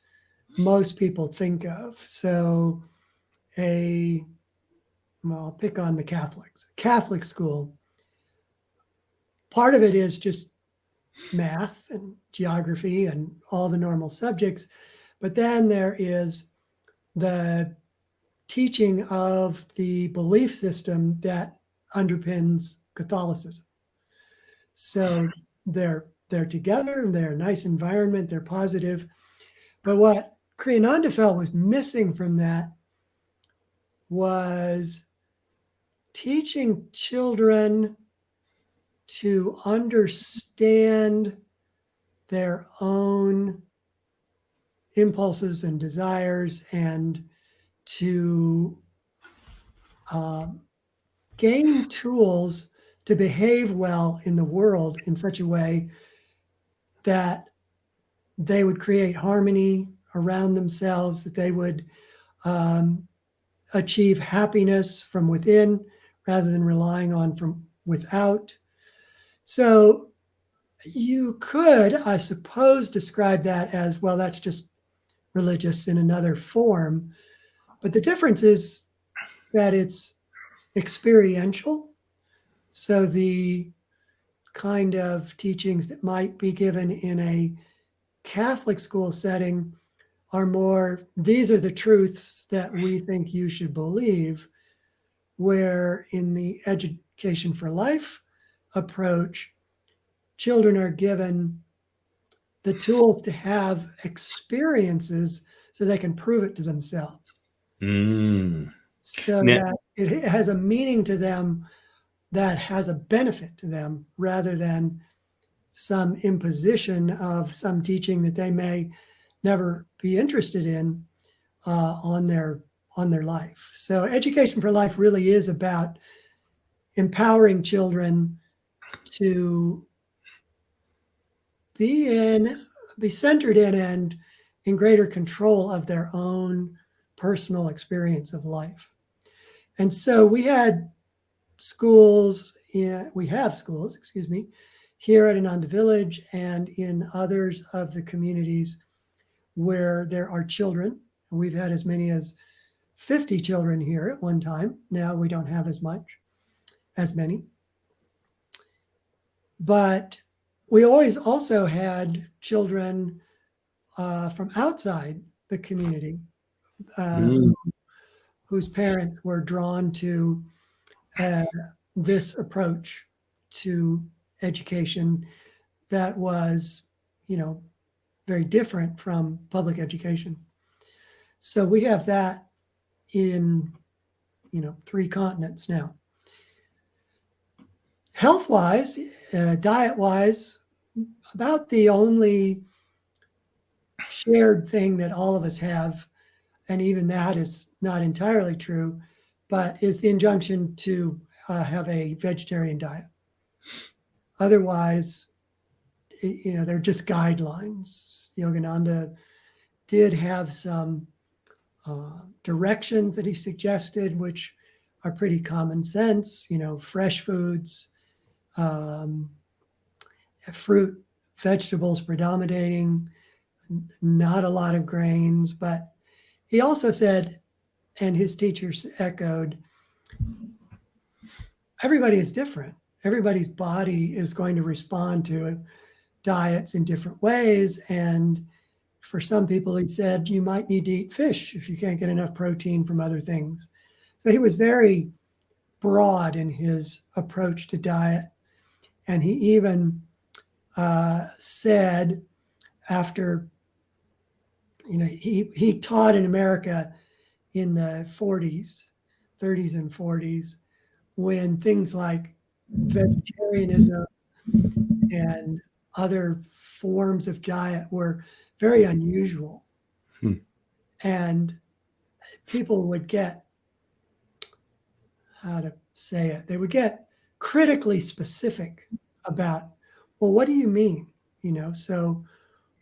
most people think of. So I'll pick on the Catholics. Catholic school, part of it is just math and geography and all the normal subjects. But then there is the teaching of the belief system that underpins Catholicism. So they're together, they're a nice environment, they're positive. But what Kriyananda felt was missing from that was teaching children to understand their own impulses and desires, and to gain tools to behave well in the world in such a way that they would create harmony around themselves, that they would achieve happiness from within rather than relying on from without. So you could, I suppose, describe that as, well, that's just religious in another form. But the difference is that it's experiential. So the kind of teachings that might be given in a Catholic school setting are more, these are the truths that we think you should believe, where in the education for life approach, children are given the tools to have experiences so they can prove it to themselves. So that it has a meaning to them, that has a benefit to them, rather than some imposition of some teaching that they may never be interested in on their life. So education for life really is about empowering children to be centered in and in greater control of their own personal experience of life. And so we have schools, excuse me, here at Ananda Village and in others of the communities where there are children. And we've had as many as 50 children here at one time. Now we don't have as many. But we always also had children from outside the community whose parents were drawn to this approach to education that was, very different from public education. So we have that in, 3 continents now. Health-wise, diet-wise, about the only shared thing that all of us have, and even that is not entirely true, but is the injunction to have a vegetarian diet. Otherwise, they're just guidelines. Yogananda did have some directions that he suggested, which are pretty common sense, fresh foods, fruit, vegetables predominating, not a lot of grains. But he also said, and his teachers echoed, everybody is different. Everybody's body is going to respond to diets in different ways. And for some people, he said, you might need to eat fish if you can't get enough protein from other things. So he was very broad in his approach to diet. And he even said after, he taught in America in the 30s and 40s, when things like vegetarianism and other forms of diet were very unusual. And people would get, they would get critically specific about, well, what do you mean? So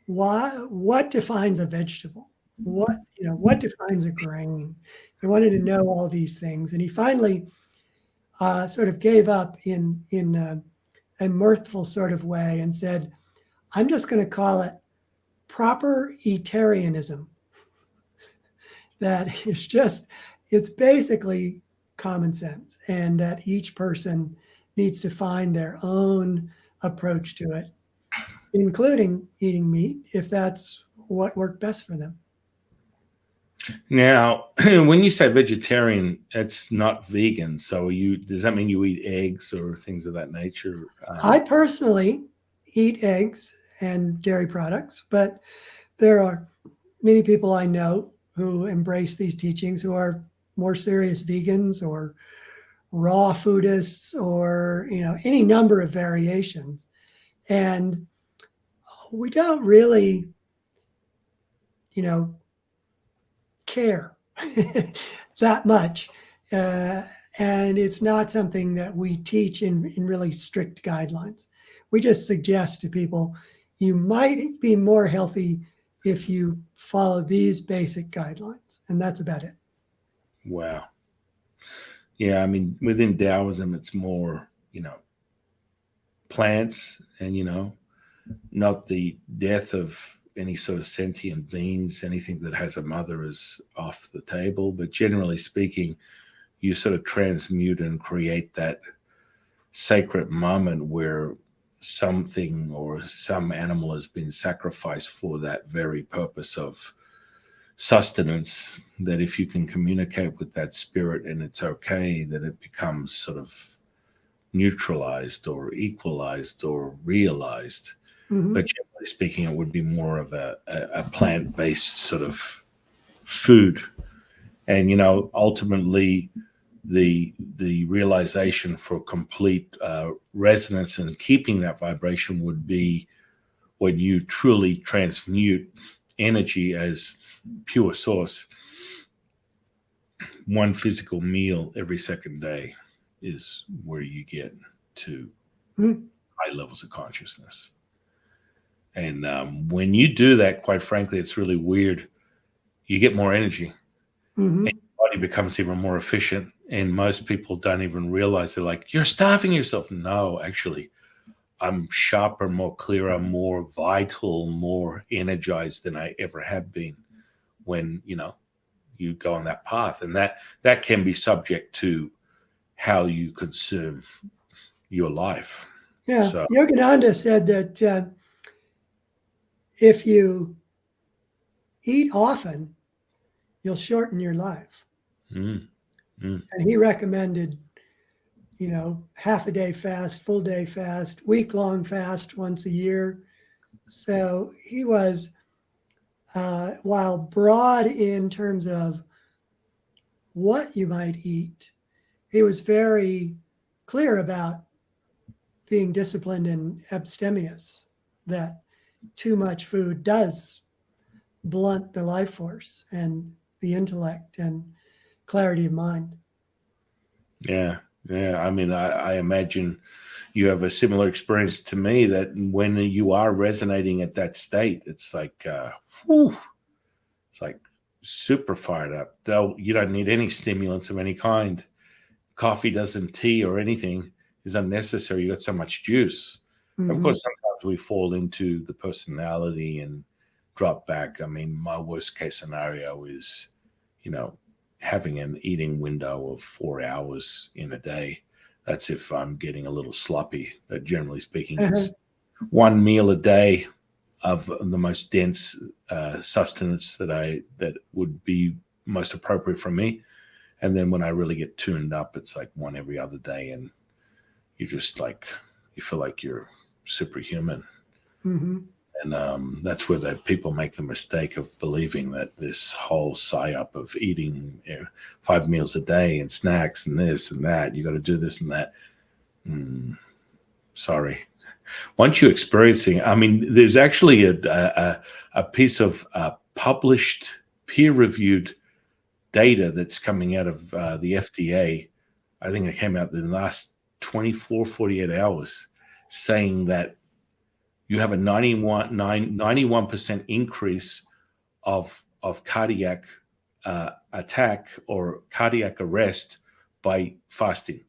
what defines a vegetable? What defines a grain? I wanted to know all these things. And he finally sort of gave up in a mirthful sort of way and said, I'm just going to call it proper etarianism. That it's basically common sense, and that each person needs to find their own approach to it, including eating meat, if that's what worked best for them. Now, when you say vegetarian, it's not vegan. So does that mean you eat eggs or things of that nature? I personally eat eggs and dairy products, but there are many people I know who embrace these teachings who are more serious vegans or raw foodists or, any number of variations. And we don't really, care that much. And it's not something that we teach in really strict guidelines. We just suggest to people, you might be more healthy if you follow these basic guidelines. And that's about it. Wow. Yeah, I mean, within Taoism, it's more, plants and, not the death of any sort of sentient beings. Anything that has a mother is off the table. But generally speaking, you sort of transmute and create that sacred moment where something or some animal has been sacrificed for that very purpose of sustenance, that if you can communicate with that spirit and it's okay, that it becomes sort of neutralized or equalized or realized. Mm-hmm. But generally speaking, it would be more of a plant-based sort of food. And, ultimately the realization for complete resonance and keeping that vibration would be when you truly transmute energy as pure source, one physical meal every second day. is where you get to Mm. high levels of consciousness. And when you do that, quite frankly, it's really weird. You get more energy, Mm-hmm. and your body becomes even more efficient. And most people don't even realize, they're like, you're starving yourself. No, actually, I'm sharper, more clearer, more vital, more energized than I ever have been when, you go on that path. And that can be subject to how you consume your life. Yeah. So, Yogananda said that if you eat often, you'll shorten your life. mm, mm, And he recommended, half a day fast, full day fast, week-long fast once a year. So he was, while broad in terms of what you might eat, he was very clear about being disciplined and abstemious, that too much food does blunt the life force and the intellect and clarity of mind. yeah. Yeah. I mean, I imagine you have a similar experience to me, that when you are resonating at that state, it's like, whew, it's like super fired up. You don't need any stimulants of any kind. Coffee doesn't, tea or anything is unnecessary. You got so much juice. Of Mm-hmm. course, sometimes we fall into the personality and drop back. I mean, my worst case scenario is, having an eating window of 4 hours in a day. That's if I'm getting a little sloppy. But generally speaking, Uh-huh. it's one meal a day of the most dense sustenance that would be most appropriate for me. And then when I really get tuned up, it's like one every other day, and you just like, you feel like you're superhuman. Mm-hmm. And that's where the people make the mistake of believing that this whole psyop of eating 5 meals a day and snacks and this and that, you got to do this and that. Sorry. Once you experiencing, I mean, there's actually a piece of published, peer-reviewed data that's coming out of the FDA. I think it came out in the last 24, 48 hours, saying that you have a 91% increase of cardiac attack or cardiac arrest by fasting.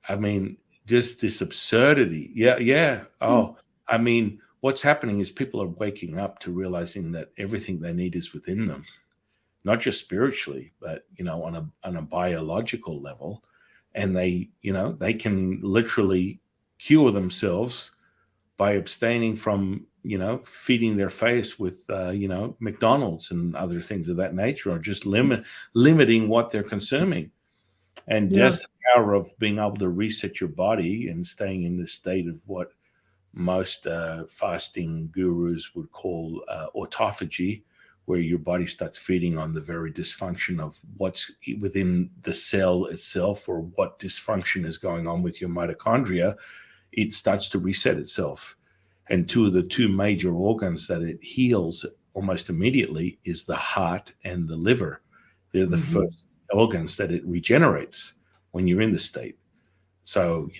I mean, just this absurdity. Yeah, yeah. Oh, I mean, what's happening is people are waking up to realizing that everything they need is within them, not just spiritually, but on a biological level, and they can literally cure themselves by abstaining from feeding their face with McDonald's and other things of that nature, or just limiting what they're consuming. And Yeah. just the power of being able to reset your body and staying in this state of what most fasting gurus would call autophagy, where your body starts feeding on the very dysfunction of what's within the cell itself, or what dysfunction is going on with your mitochondria. It starts to reset itself. And the two major organs that it heals almost immediately is the heart and the liver. They're the Mm-hmm. first organs that it regenerates when you're in the state. So,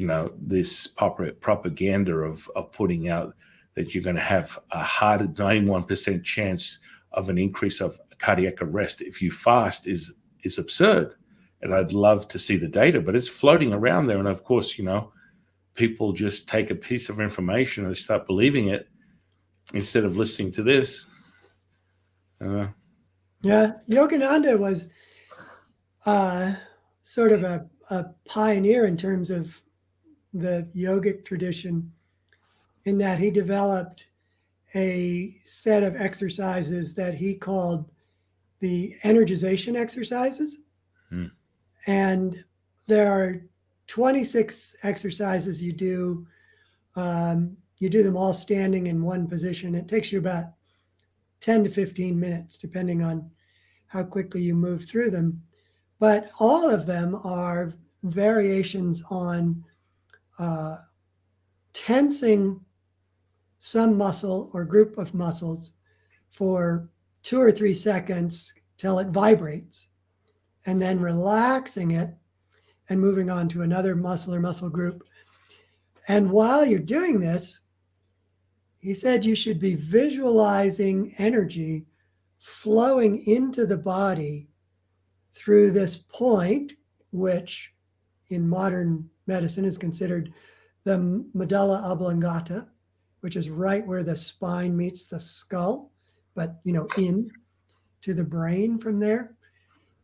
this propaganda of putting out that you're going to have a hard 91% chance of an increase of cardiac arrest if you fast is absurd. And I'd love to see the data, but it's floating around there. And of course, people just take a piece of information and they start believing it instead of listening to this. Yeah. Yogananda was sort of a pioneer in terms of the yogic tradition, in that he developed a set of exercises that he called the energization exercises. Hmm. And there are 26 exercises you do. You do them all standing in one position. It takes you about 10 to 15 minutes, depending on how quickly you move through them. But all of them are variations on tensing some muscle or group of muscles for 2 or 3 seconds till it vibrates, and then relaxing it and moving on to another muscle or muscle group. And while you're doing this, he said you should be visualizing energy flowing into the body through this point, which in modern medicine is considered the medulla oblongata, which is right where the spine meets the skull, but in to the brain from there.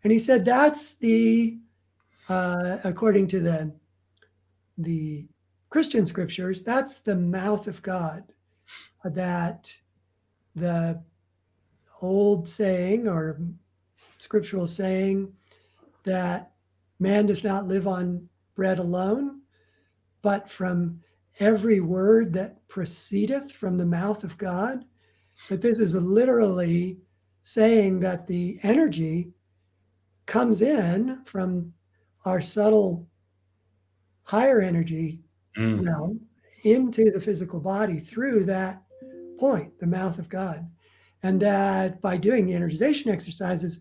And he said that's according to the Christian scriptures, that's the mouth of God. That the old saying or scriptural saying that man does not live on bread alone, but from every word that proceedeth from the mouth of God, that this is literally saying that the energy comes in from our subtle higher energy realm into the physical body through that point, the mouth of God. And that by doing the energization exercises,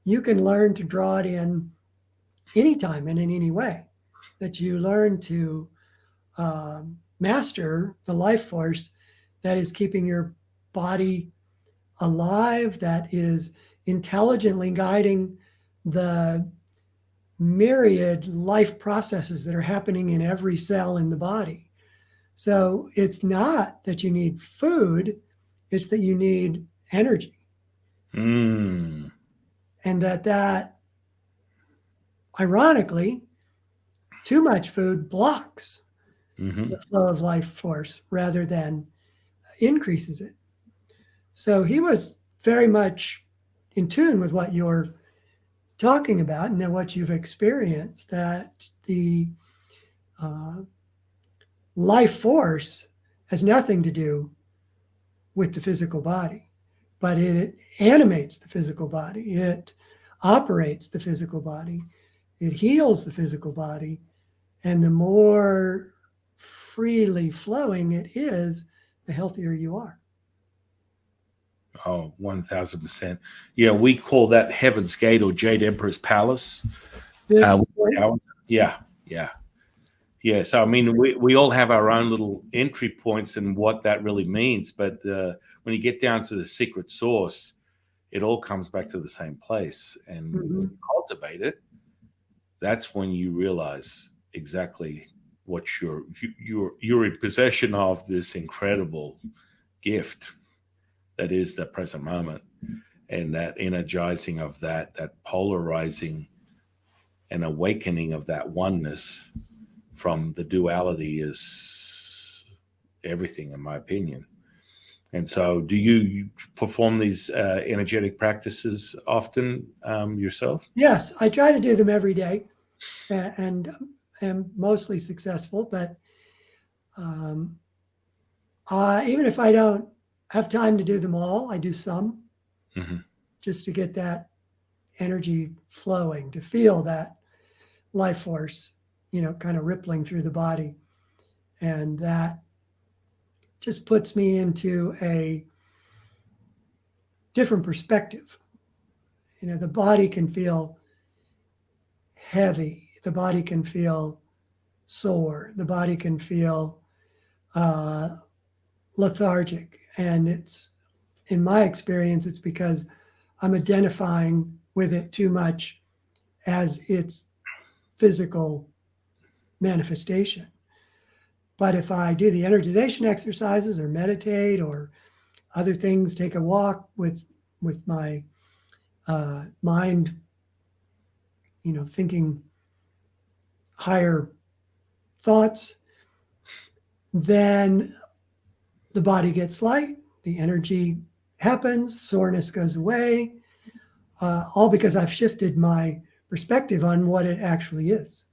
you can learn to draw it in anytime and in any way. That you learn to master the life force that is keeping your body alive, that is intelligently guiding the myriad life processes that are happening in every cell in the body. So it's not that you need food, it's that you need energy. And that ironically, too much food blocks the flow of life force rather than increases it. So he was very much in tune with what you're talking about and what you've experienced, that the life force has nothing to do with the physical body, but it animates the physical body. It operates the physical body. It heals the physical body. And the more freely flowing it is, the healthier you are. Oh, 1000%. Yeah, we call that Heaven's Gate or Jade Emperor's Palace. Yeah. So, I mean, we all have our own little entry points and what that really means. But when you get down to the secret source, it all comes back to the same place. And when you cultivate it, that's when you realize exactly what you're in possession of, this incredible gift that is the present moment. And that energizing of that polarizing and awakening of that oneness from the duality is everything, in my opinion. And so do you perform these energetic practices often yourself? Yes, I try to do them every day and am mostly successful. But even if I don't have time to do them all, I do some just to get that energy flowing, to feel that life force, kind of rippling through the body. And that just puts me into a different perspective. The body can feel heavy. The body can feel sore. The body can feel lethargic. And it's, in my experience, it's because I'm identifying with it too much as its physical manifestation. But if I do the energization exercises or meditate or other things, take a walk with my mind, thinking higher thoughts, then the body gets light, the energy happens, soreness goes away, all because I've shifted my perspective on what it actually is.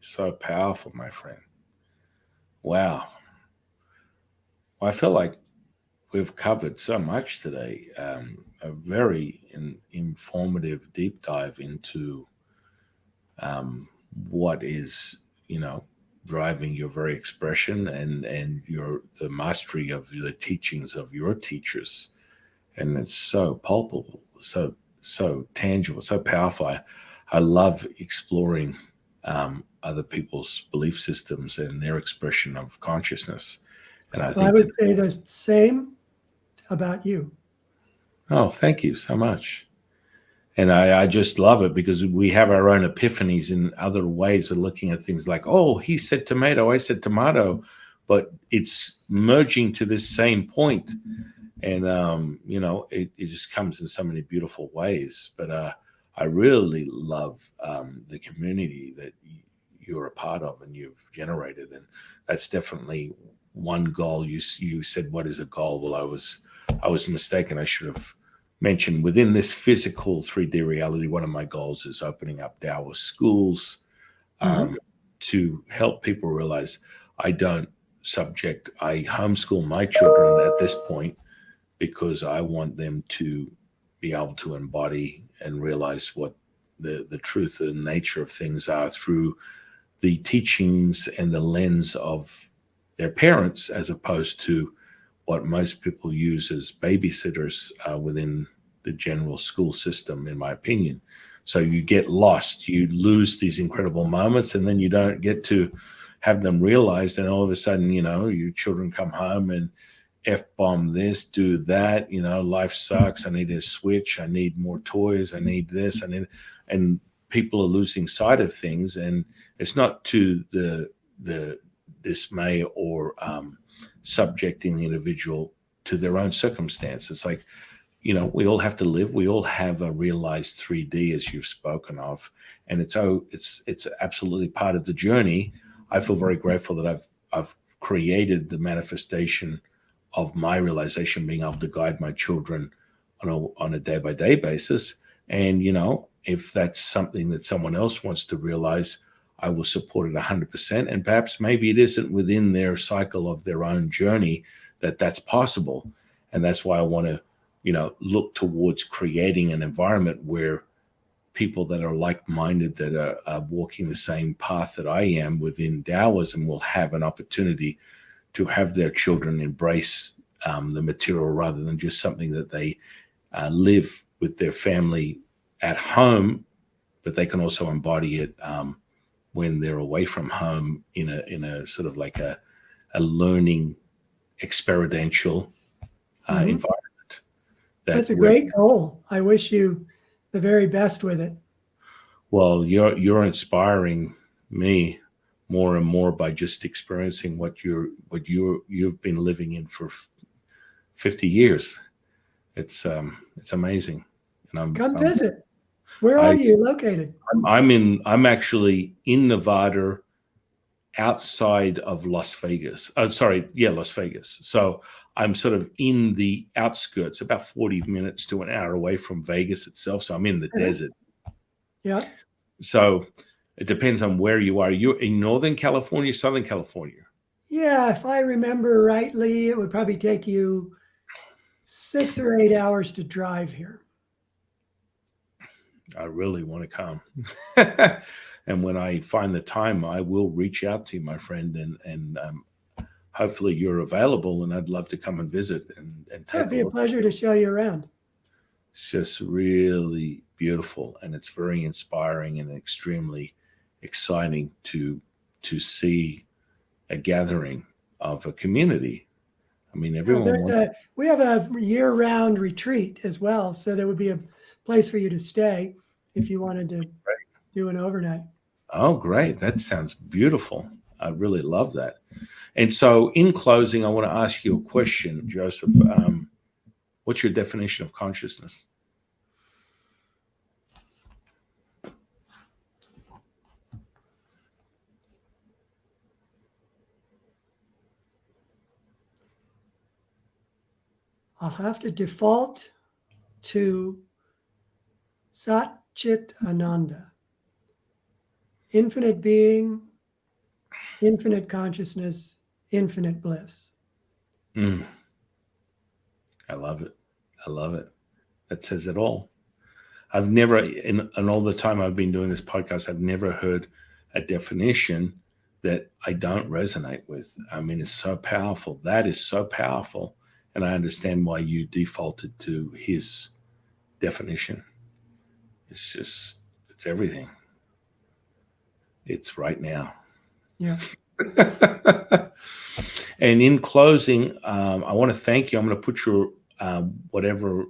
So powerful, my friend. Wow. Well, I feel like we've covered so much today. A very informative deep dive into what is, driving your very expression and the mastery of the teachings of your teachers. And it's so palpable, so tangible, so powerful. I love exploring other people's belief systems and their expression of consciousness. And I Well, I think would say the same about you. oh, thank you so much. And I just love it because we have our own epiphanies in other ways of looking at things like, oh, he said tomato, I said tomato, but it's merging to this same point. And, it just comes in so many beautiful ways. But I really love the community that you're a part of and you've generated. And that's definitely one goal. You said, what is a goal? Well, I was mistaken. I should have mentioned within this physical 3D reality, one of my goals is opening up Taoist schools Mhm. to help people realize I homeschool my children at this point because I want them to be able to embody and realize what the truth and nature of things are through the teachings and the lens of their parents, as opposed to what most people use as babysitters within the general school system, in my opinion. So you get lost, you lose these incredible moments, and then you don't get to have them realized. And all of a sudden, your children come home and F-bomb this, do that, life sucks. I need a switch. I need more toys. I need this. And people are losing sight of things. And it's not to the dismay or subjecting the individual to their own circumstance. It's like, we all have to live. We all have a realized 3D, as you've spoken of, and it's absolutely part of the journey. I feel very grateful that I've created the manifestation of my realization, being able to guide my children on a day by day basis. And if that's something that someone else wants to realize, I will support it 100%. And perhaps maybe it isn't within their cycle of their own journey that's possible. And that's why I want to, look towards creating an environment where people that are like-minded, that are walking the same path that I am within Taoism, will have an opportunity to have their children embrace the material rather than just something that they live with their family at home, but they can also embody it when they're away from home in a sort of like a learning experiential Mhm. environment. That's a great goal. I wish you the very best with it. Well, you're inspiring me more and more by just experiencing what you've been living in for 50 years. It's amazing. And Come visit. Where are I you located? I'm actually in Nevada, outside of Las Vegas. Oh, sorry, yeah, Las Vegas. So I'm sort of in the outskirts, about 40 minutes to an hour away from Vegas itself. So I'm in the desert. Yeah. So it depends on where you are. You're in Northern California, Southern California. Yeah, if I remember rightly, it would probably take you 6 or 8 hours to drive here. I really want to come. And when I find the time, I will reach out to you, my friend, and hopefully you're available, and I'd love to come and visit and It take would a be a look. pleasure to show you around. It's just really beautiful, and it's very inspiring and extremely exciting to see a gathering of a community. I mean, everyone wants. We have a year-round retreat as well, so there would be a place for you to stay if you wanted to do an overnight. Oh, great! That sounds beautiful. I really love that. And so, in closing, I want to ask you a question, Joseph. What's your definition of consciousness? I'll have to default to Sat Chit Ananda, infinite being, infinite consciousness, infinite bliss. Mm, I love it. I love it. That says it all. I've never, in all the time I've been doing this podcast, I've never heard a definition that I don't resonate with. I mean, it's so powerful. That is so powerful. And I understand why you defaulted to his definition. It's It's everything. It's right now. Yeah. And in closing, I want to thank you. I'm going to put your whatever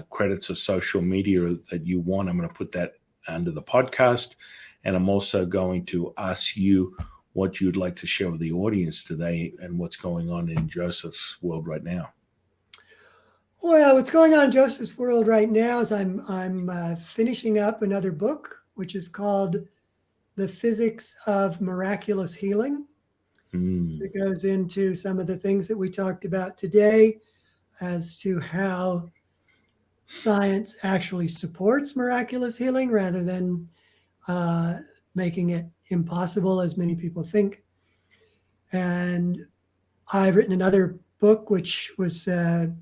credits or social media that you want. I'm going to put that under the podcast. And I'm also going to ask you what you'd like to share with the audience today and what's going on in Joseph's world right now. Well, what's going on in Joseph's world right now is I'm finishing up another book, which is called The Physics of Miraculous Healing. It goes into some of the things that we talked about today as to how science actually supports miraculous healing rather than making it impossible, as many people think. And I've written another book, which was The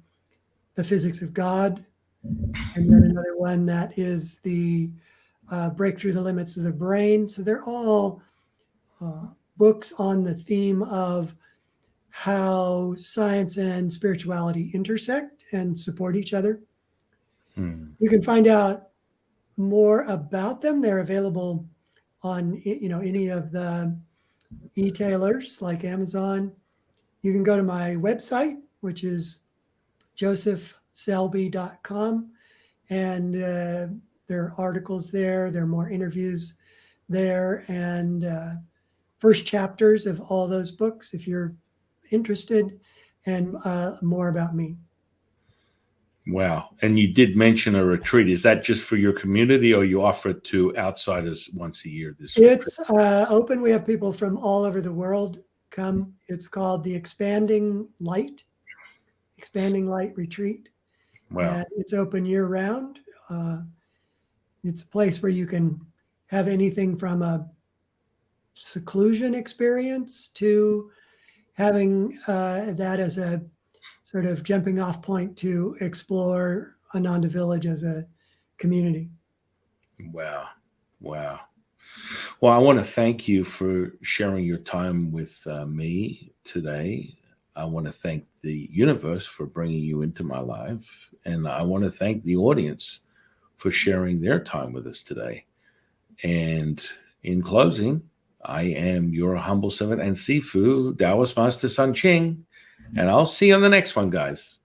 Physics of God, and then another one that is the Break Through the Limits of the Brain. So they're all books on the theme of how science and spirituality intersect and support each other. You can find out more about them. They're available on any of the e-tailers like Amazon. You can go to my website, which is josephselbie.com, and there are articles there. There are more interviews there, and first chapters of all those books if you're interested, and more about me. Wow. And you did mention a retreat. Is that just for your community, or you offer it to outsiders once a year? It's open. We have people from all over the world come. It's called the Expanding Light Retreat. Wow. And it's open year round. It's a place where you can have anything from a seclusion experience to having that as a sort of jumping off point to explore Ananda Village as a community. Wow. Wow. Well, I want to thank you for sharing your time with me today. I want to thank the universe for bringing you into my life. And I want to thank the audience for sharing their time with us today. And in closing, I am your humble servant and Sifu, Taoist Master Sun Qing. And I'll see you on the next one, guys.